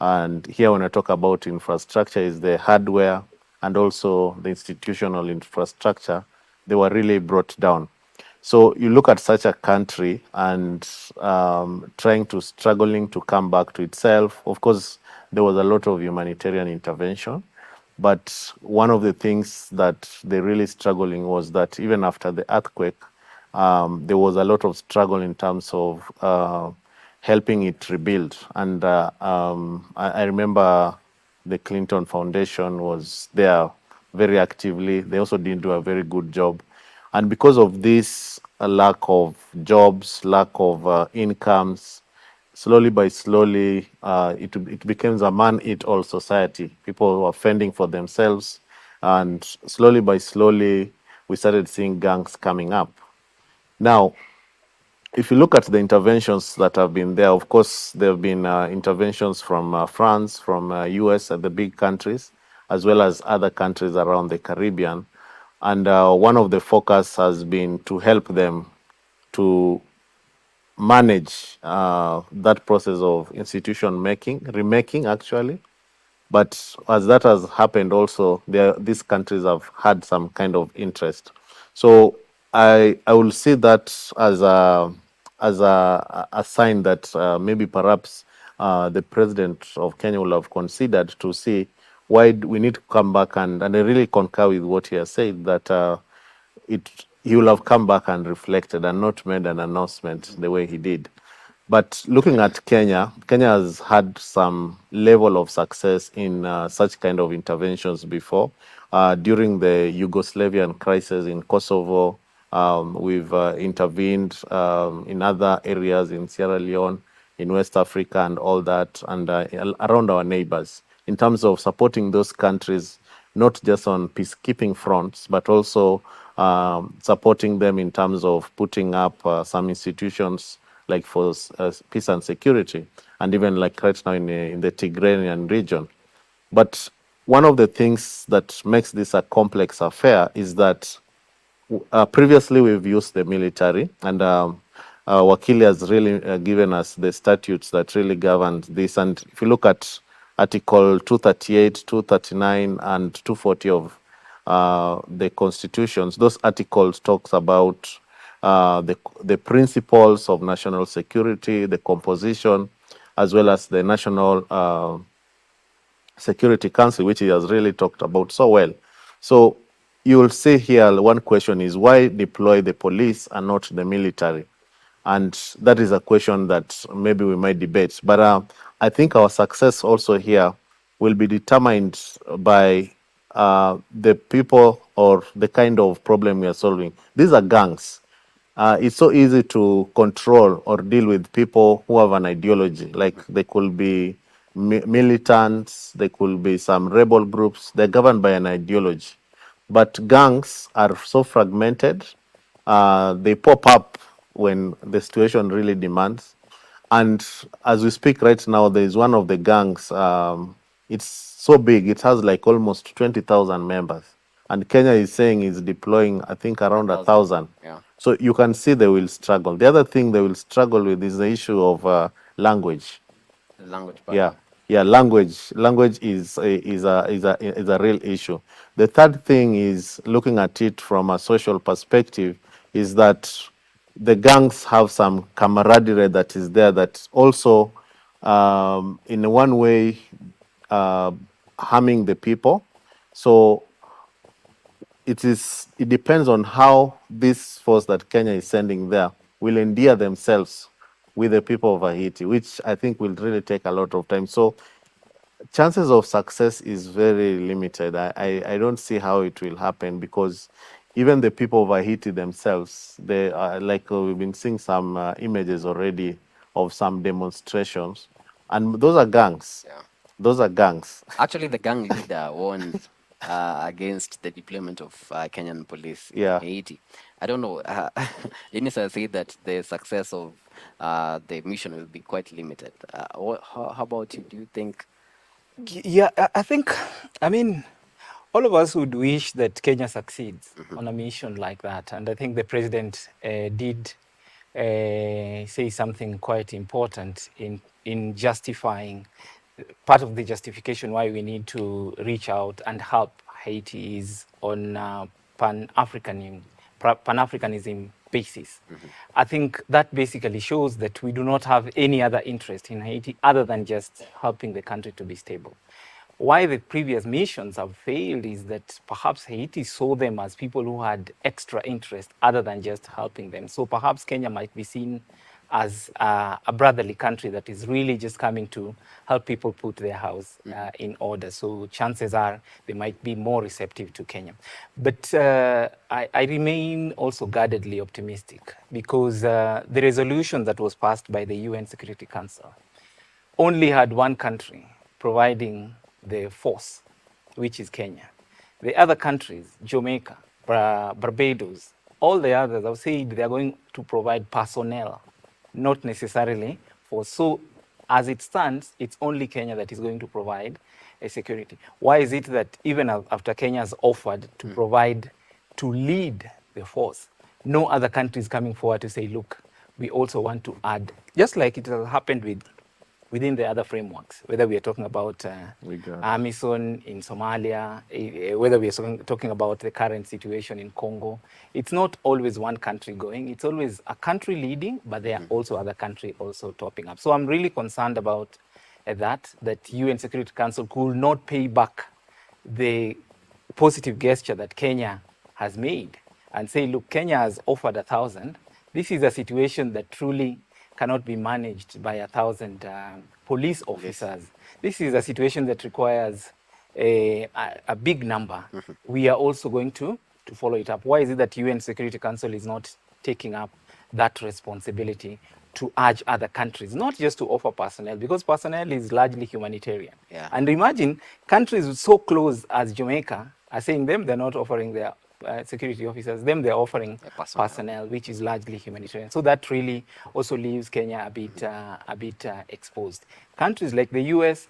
and here when I talk about infrastructure is the hardware and also the institutional infrastructure, they were really brought down. So you look at such a country and struggling to come back to itself. Of course, there was a lot of humanitarian intervention, but one of the things that they're really struggling was that even after the earthquake, there was a lot of struggle in terms of helping it rebuild. And I remember the Clinton Foundation was there very actively. They also didn't do a very good job. And because of this lack of jobs, lack of incomes, slowly by slowly, it becomes a man-eat-all society. People were fending for themselves. And slowly by slowly, we started seeing gangs coming up. Now, if you look at the interventions that have been there, of course, there have been interventions from France, from US and the big countries, as well as other countries around the Caribbean. And one of the focus has been to help them to manage that process of remaking actually. But as that has happened also, these countries have had some kind of interest. So I will see that as a sign that maybe perhaps the president of Kenya will have considered to see why we need to come back, and I really concur with what he has said, that he will have come back and reflected and not made an announcement the way he did. But looking at Kenya has had some level of success in such kind of interventions before. During the Yugoslavian crisis in Kosovo, we've intervened in other areas in Sierra Leone. in West Africa and all that, and around our neighbors, in terms of supporting those countries, not just on peacekeeping fronts, but also supporting them in terms of putting up some institutions like for peace and security, and even like right now in the Tigrayan region. But one of the things that makes this a complex affair is that previously we've used the military, and Wakili has really given us the statutes that really govern this. And if you look at Article 238, 239, and 240 of the constitutions, those articles talks about the principles of national security, the composition, as well as the National Security Council, which he has really talked about so well. So you will see here, one question is why deploy the police and not the military? And that is a question that maybe we might debate. But I think our success also here will be determined by the people or the kind of problem we are solving. These are gangs. It's so easy to control or deal with people who have an ideology. Like they could be militants, they could be some rebel groups. They're governed by an ideology. But gangs are so fragmented. They pop up when the situation really demands. And as we speak right now, there is one of the gangs. It's so big. It has like almost 20,000 members. And Kenya is saying is deploying, I think, around 1,000. Yeah. So you can see they will struggle. The other thing they will struggle with is the issue of language. The language Yeah, yeah. Language is a real issue. The third thing is looking at it from a social perspective is that the gangs have some camaraderie that is there that also, in one way, harming the people. So it depends on how this force that Kenya is sending there will endear themselves with the people of Haiti, which I think will really take a lot of time. So chances of success is very limited. I don't see how it will happen because even the people of Haiti themselves, they are like we've been seeing some images already of some demonstrations, and those are gangs. Yeah. Those are gangs. Actually, the gang leader warned against the deployment of Kenyan police in Yeah. Haiti. I don't know. Inisa said that the success of the mission will be quite limited. How about you? Do you think? Yeah, I think, I mean, all of us would wish that Kenya succeeds on a mission like that. And I think the president did say something quite important in justifying, part of the justification why we need to reach out and help Haiti is on Pan-Africanism basis. I think that basically shows that we do not have any other interest in Haiti other than just helping the country to be stable. Why the previous missions have failed is that perhaps Haiti saw them as people who had extra interest other than just helping them. So perhaps Kenya might be seen as a brotherly country that is really just coming to help people put their house in order. So chances are they might be more receptive to Kenya. But I remain also guardedly optimistic because the resolution that was passed by the UN Security Council only had one country providing the force, which is Kenya. The other countries, Jamaica, Barbados, all the others, I would say they are going to provide personnel, not necessarily force. So as it stands, it's only Kenya that is going to provide a security. Why is it that even after Kenya has offered to provide, to lead the force, no other country is coming forward to say, look, we also want to add, just like it has happened within the other frameworks, whether we are talking about AMISON in Somalia, whether we are talking about the current situation in Congo. It's not always one country going, it's always a country leading, but there are also other countries also topping up. So I'm really concerned about that UN Security Council could not pay back the positive gesture that Kenya has made and say, look, Kenya has offered 1,000. This is a situation that truly cannot be managed by 1,000 police officers. This is a situation that requires a big number. We are also going to follow it up. Why is it that UN Security Council is not taking up that responsibility to urge other countries, not just to offer personnel, because personnel is largely humanitarian. Yeah. And imagine countries so close as Jamaica are saying they're not offering their security officers, they're offering personnel, which is largely humanitarian. So that really also leaves Kenya a bit exposed. Countries like the US,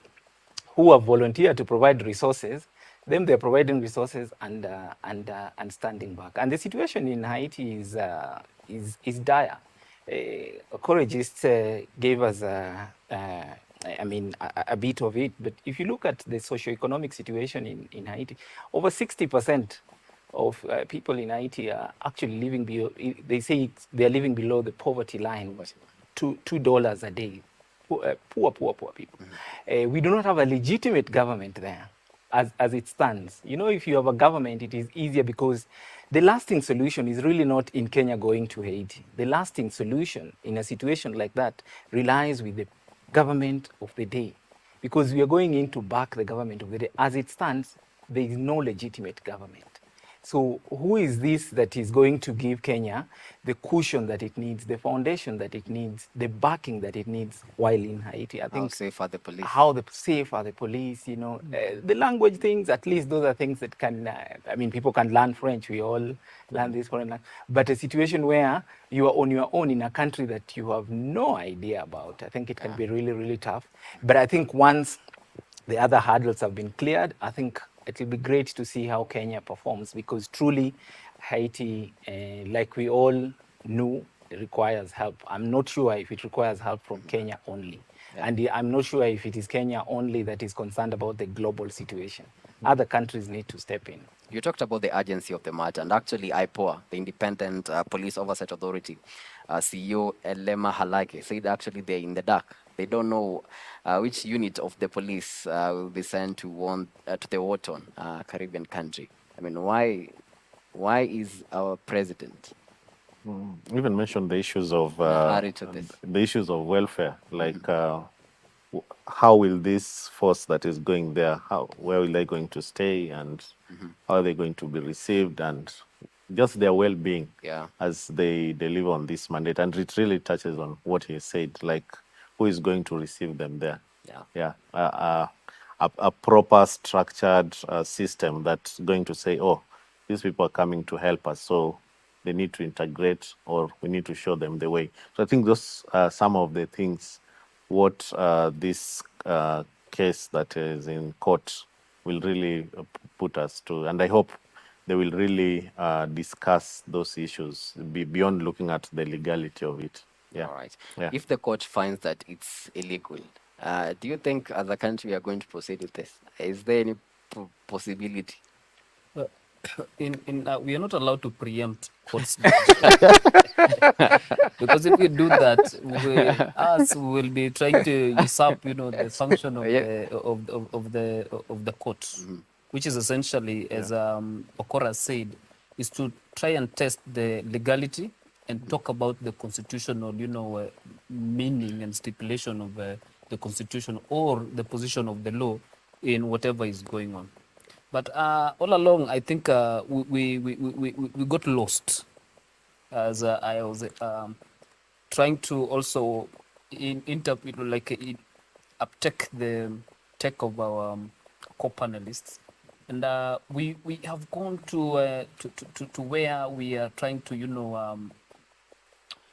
who have volunteered to provide resources, they're providing resources and standing back. And the situation in Haiti is dire. Ecologists gave us a bit of it, but if you look at the socio-economic situation in Haiti, over 60% of people in Haiti are actually living below, they say they're living below the poverty line, $2 a day. Poor people. We do not have a legitimate government there as it stands. You know, if you have a government, it is easier because the lasting solution is really not in Kenya going to Haiti. The lasting solution in a situation like that relies with the government of the day, because we are going in to back the government of the day. As it stands, there is no legitimate government. So who is this that is going to give Kenya the cushion that it needs, the foundation that it needs, the backing that it needs while in Haiti? I think how safe are the police? How safe are the police? You know, the language things, at least those are things that can, people can learn French. We all learn this foreign language. But a situation where you are on your own in a country that you have no idea about, I think it can be really, really tough. But I think once the other hurdles have been cleared, I think it will be great to see how Kenya performs, because truly Haiti, like we all knew, requires help. I'm not sure if it requires help from Kenya only. Yeah. And I'm not sure if it is Kenya only that is concerned about the global situation. Other countries need to step in. You talked about the urgency of the matter, and actually IPOA, the Independent Police Oversight Authority, CEO Elema Halake said actually they're in the dark. They don't know which unit of the police will be sent to the war-torn Caribbean country. I mean, why is our president? Even mentioned the issues of the issues of welfare, like how will this force that is going there, where will they going to stay, and how are they going to be received, and just their well-being as they deliver on this mandate. And it really touches on what he said, like who is going to receive them there. A proper structured system that's going to say, oh, these people are coming to help us, so they need to integrate, or we need to show them the way. So I think those are some of the things what this case that is in court will really put us to. And I hope they will really discuss those issues beyond looking at the legality of it. All right. If the court finds that it's illegal, do you think as a country we are going to proceed with this? Is there any possibility? We are not allowed to preempt courts. Because if we do that, we will be trying to usurp, the function of the court, which is essentially, as Okora said, is to try and test the legality and talk about the constitutional, meaning and stipulation of the constitution or the position of the law in whatever is going on. But all along, I think we got lost, as I was trying to also uptake the take of our co-panelists, and we have gone to where we are trying to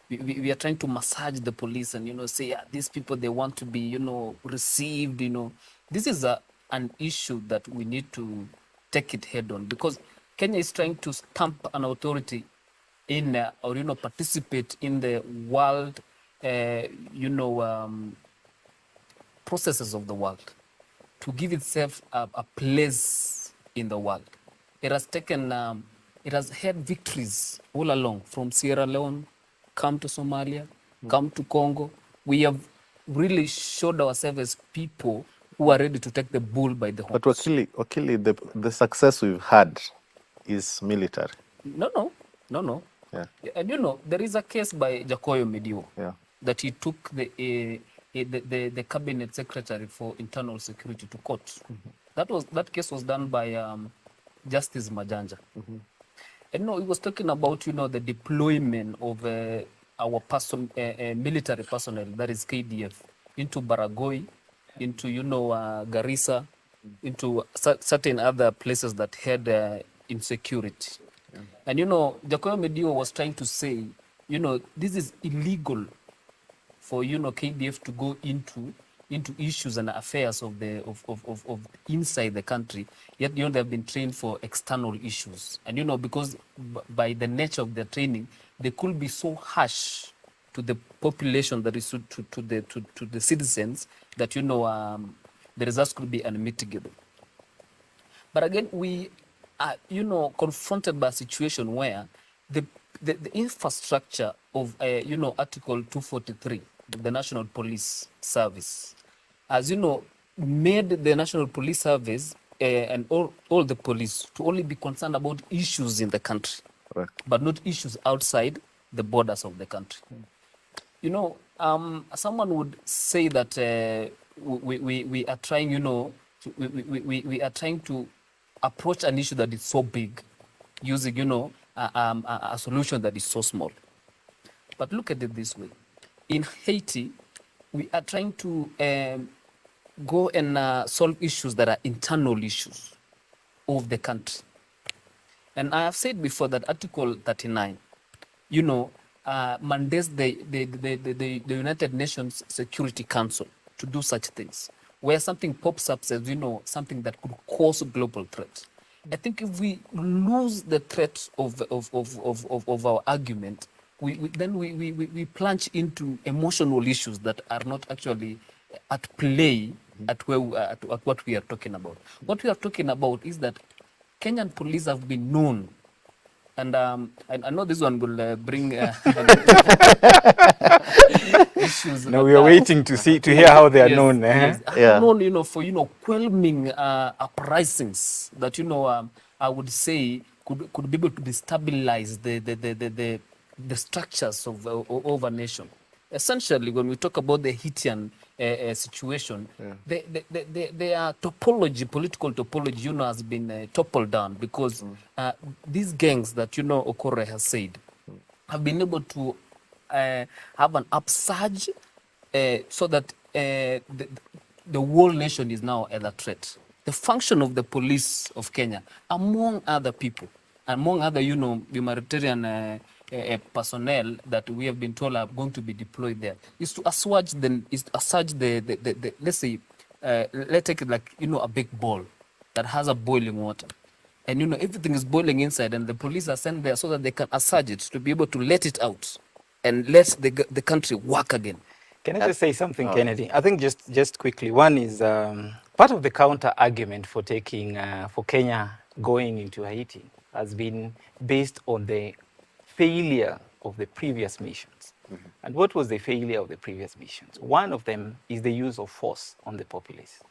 we are trying to massage the police and say these people, they want to be received. This is an issue that we need to take it head on, because Kenya is trying to stamp an authority in or participate in the world processes of the world, to give itself a place in the world. It has taken it has had victories all along, from Sierra Leone, come to Somalia, come to Congo. We have really showed ourselves as people who are ready to take the bull by the horns. But Wakili, the success we've had is military. No. Yeah. And there is a case by Jacoyo Mediwo that he took the cabinet secretary for internal security to court. That case was done by Justice Majanja. And he was talking about the deployment of our military personnel, that is KDF, into Baragoi, into Garissa, into certain other places that had insecurity. And Jacob Medio was trying to say, this is illegal for KDF to go into issues and affairs of inside the country, yet they've been trained for external issues. And because by the nature of their training, they could be so harsh to the population, that is to the citizens, that the results could be unmitigated. But again, we are confronted by a situation where the infrastructure of Article 243, the National Police Service, as made the National Police Service and all the police to only be concerned about issues in the country, but not issues outside the borders of the country. Someone would say that we are trying, we are trying to approach an issue that is so big using, a solution that is so small. But look at it this way. In Haiti, we are trying to go and solve issues that are internal issues of the country. And I have said before that Article 39, mandates the United Nations Security Council to do such things, where something pops up as something that could cause a global threat. I think if we lose the threat of our argument, we plunge into emotional issues that are not actually at play at what we are talking about. What we are talking about is that Kenyan police have been known, and I know this one will bring issues. No, we are waiting to hear how they are known. Yes. Known, for quelming uprisings that I would say could be able to destabilize the structures of a nation. Essentially, when we talk about the Haitian situation, their topology, political topology, has been toppled down because these gangs that Okore has said have been able to have an upsurge so that the whole nation is now under threat. The function of the police of Kenya, among other people, among other humanitarian personnel that we have been told are going to be deployed there, is to assuage the let's say, let's take it like a big bowl that has a boiling water, and everything is boiling inside, and the police are sent there so that they can assuage it, to be able to let it out and let the country work again. Can I just say something, Kennedy? I think just quickly. One is part of the counter argument for taking for Kenya going into Haiti has been based on the failure of the previous missions. And what was the failure of the previous missions? One of them is the use of force on the populace,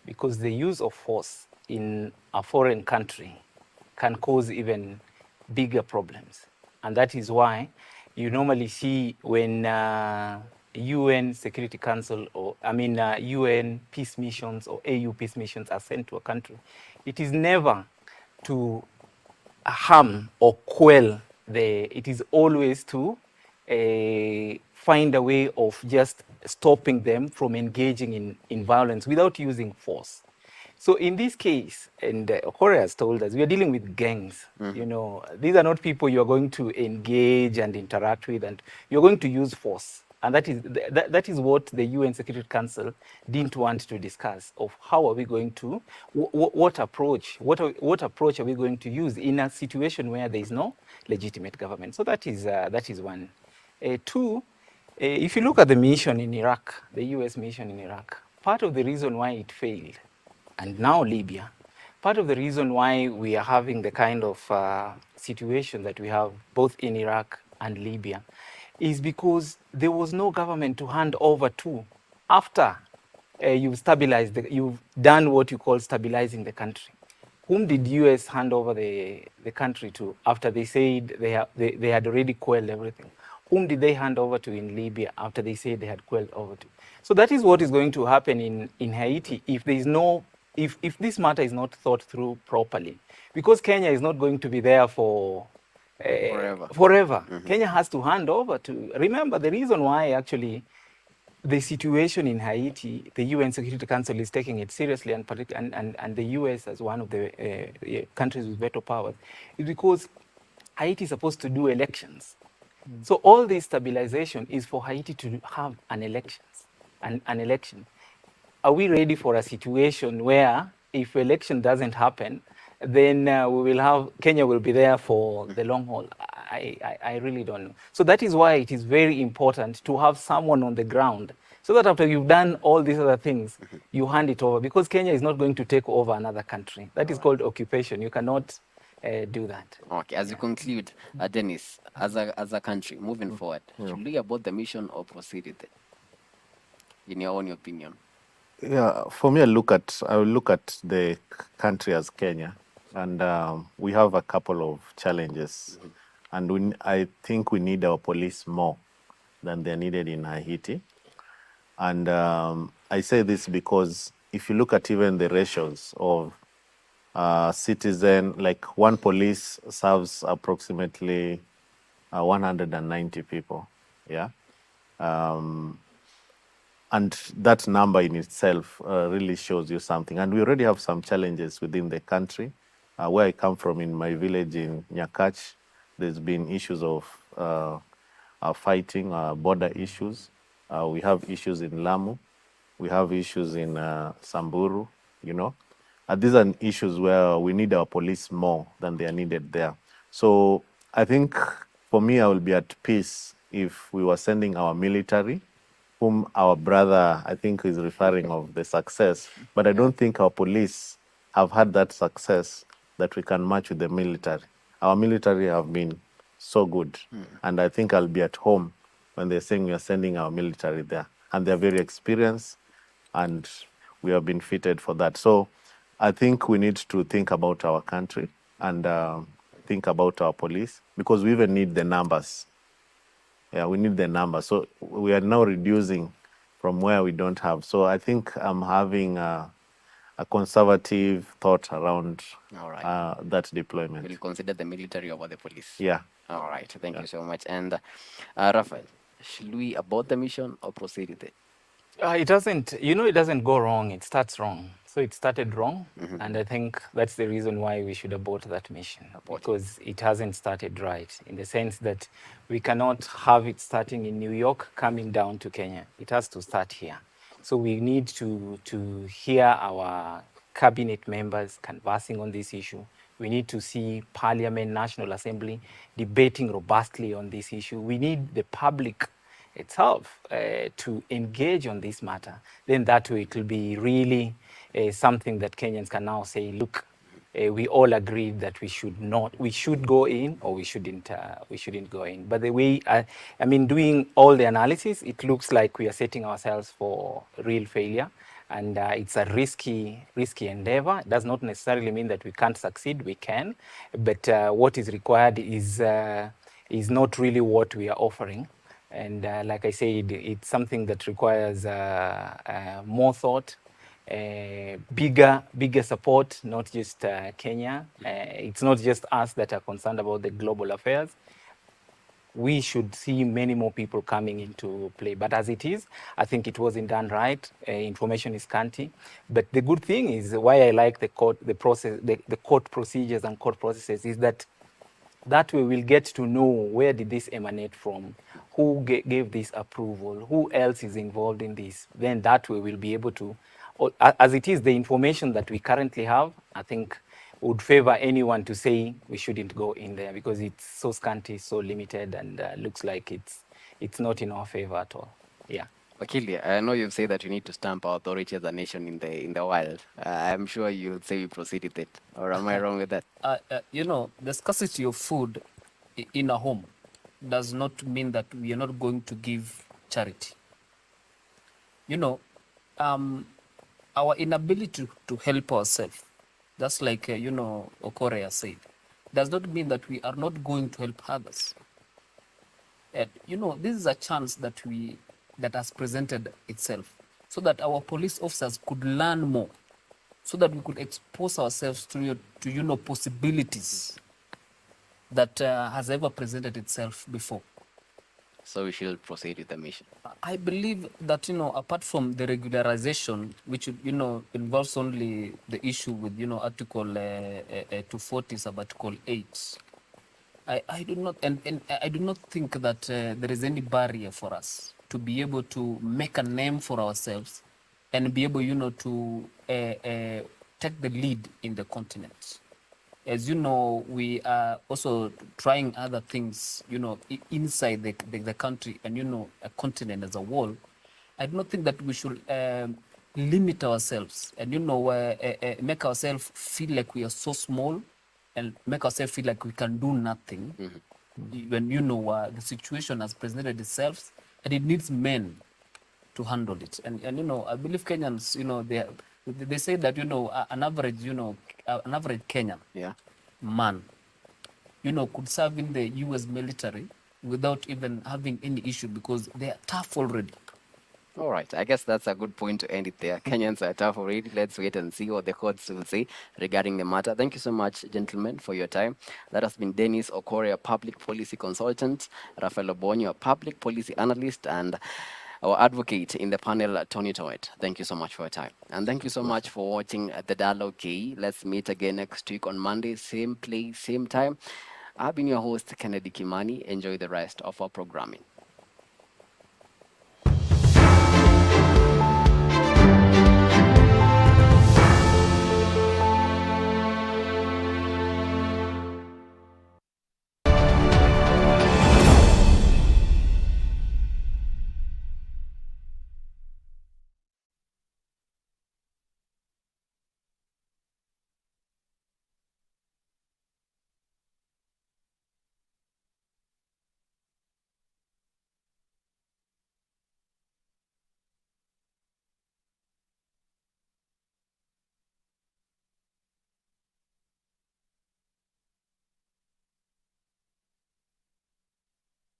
because the use of force in a foreign country can cause even bigger problems. And that is why you normally see when UN Security Council or UN peace missions or AU peace missions are sent to a country, it is never to harm or quell it is always to find a way of just stopping them from engaging in violence without using force. So in this case, and Okore has told us, we are dealing with gangs. These are not people you are going to engage and interact with, and you're going to use force. And that is what the UN Security Council didn't want to discuss, of how are we going to, what approach are we going to use in a situation where there is no legitimate government. So that is one. Two, if you look at the mission in Iraq, the US mission in Iraq, part of the reason why it failed, and now Libya, part of the reason why we are having the kind of situation that we have both in Iraq and Libya is because there was no government to hand over to after you've stabilized, you've done what you call stabilizing the country. Whom did US hand over the country to after they said they had already quelled everything? Whom did they hand over to in Libya after they said they had quelled over to? So that is what is going to happen in Haiti if there is no, if this matter is not thought through properly. Because Kenya is not going to be there for forever. Kenya has to hand over to. Remember, the reason why actually the situation in Haiti, the UN Security Council is taking it seriously, and the US as one of the countries with veto powers, is because Haiti is supposed to do elections. So all this stabilization is for Haiti to have an election. Are we ready for a situation where if election doesn't happen, then Kenya will be there for the long haul? I really don't know. So that is why it is very important to have someone on the ground, so that after you've done all these other things, you hand it over, because Kenya is not going to take over another country. That is called occupation. You cannot do that. Okay, as you conclude, Dennis, as a country, moving forward, should we abort the mission or proceed with it? In your own opinion? Yeah, for me, I will look at the country as Kenya, and we have a couple of challenges, and I think we need our police more than they're needed in Haiti. And I say this because if you look at even the ratios of citizen, like one police serves approximately 190 people, yeah. And that number in itself really shows you something. And we already have some challenges within the country. Where I come from, in my village in Nyakach, there's been issues of fighting, border issues. We have issues in Lamu. We have issues in Samburu, you know. These are issues where we need our police more than they are needed there. So I think for me, I will be at peace if we were sending our military, whom our brother, I think, is referring of the success. But I don't think our police have had that success that we can match with the military. Our military have been so good. And I think I'll be at home when they're saying we are sending our military there. And they're very experienced, and we have been fitted for that. So I think we need to think about our country and think about our police, because we even need the numbers. Yeah, we need the numbers. So we are now reducing from where we don't have. So I think I'm having a conservative thought around that deployment. We'll consider the military over the police. Yeah. All right. Thank you so much. And Raphael, should we abort the mission or proceed with it? It doesn't go wrong. It starts wrong. So it started wrong, and I think that's the reason why we should abort that mission, because it hasn't started right, in the sense that we cannot have it starting in New York, coming down to Kenya. It has to start here. So we need to hear our cabinet members conversing on this issue. We need to see Parliament, National Assembly debating robustly on this issue. We need the public itself to engage on this matter. Then that way it will be really something that Kenyans can now say, look, we all agreed that we should go in, or we shouldn't go in. But the way, doing all the analysis, it looks like we are setting ourselves for real failure. And it's a risky endeavor. It does not necessarily mean that we can't succeed. We can, but what is required is not really what we are offering. And like I said, it's something that requires more thought, bigger support, not just Kenya. It's not just us that are concerned about the global affairs. We should see many more people coming into play. But as it is, I think it wasn't done right. Information is scanty. But the good thing is, why I like the court procedures and court processes, is that way we'll get to know where did this emanate from, who gave this approval, who else is involved in this. Then that way we'll be able to, as it is, the information that we currently have, I think would favor anyone to say we shouldn't go in there, because it's so scanty, so limited, and looks like it's not in our favor at all. Yeah. Wakili, I know you've said that you need to stamp our authority as a nation in the wild. I'm sure you'll say we proceed with it, or am I wrong with that? The scarcity of food in a home does not mean that we are not going to give charity. Our inability to help ourselves, just like Okore has said, does not mean that we are not going to help others. And this is a chance that has presented itself, so that our police officers could learn more, so that we could expose ourselves to possibilities that has ever presented itself before. So we should proceed with the mission. I believe that, apart from the regularization, which, involves only the issue with, Article 240 sub Article 8, I do not, and I do not think that there is any barrier for us to be able to make a name for ourselves and be able, to take the lead in the continent. As you know, we are also trying other things, inside the country and, a continent as a whole. I do not think that we should limit ourselves and, make ourselves feel like we are so small and make ourselves feel like we can do nothing. When, the situation has presented itself and it needs men to handle it. And I believe Kenyans, they say that, an average Kenyan man, could serve in the US military without even having any issue because they are tough already. All right, I guess that's a good point to end it there. Kenyans are tough already. Let's wait and see what the courts will say regarding the matter. Thank you so much, gentlemen, for your time. That has been Dennis Okore, a public policy consultant, Rafael Obonyo, a public policy analyst, and our advocate in the panel, Tony Toet. Thank you so much for your time. And thank you so much for watching the Dialogue KE. Let's meet again next week on Monday, same place, same time. I've been your host, Kennedy Kimani. Enjoy the rest of our programming.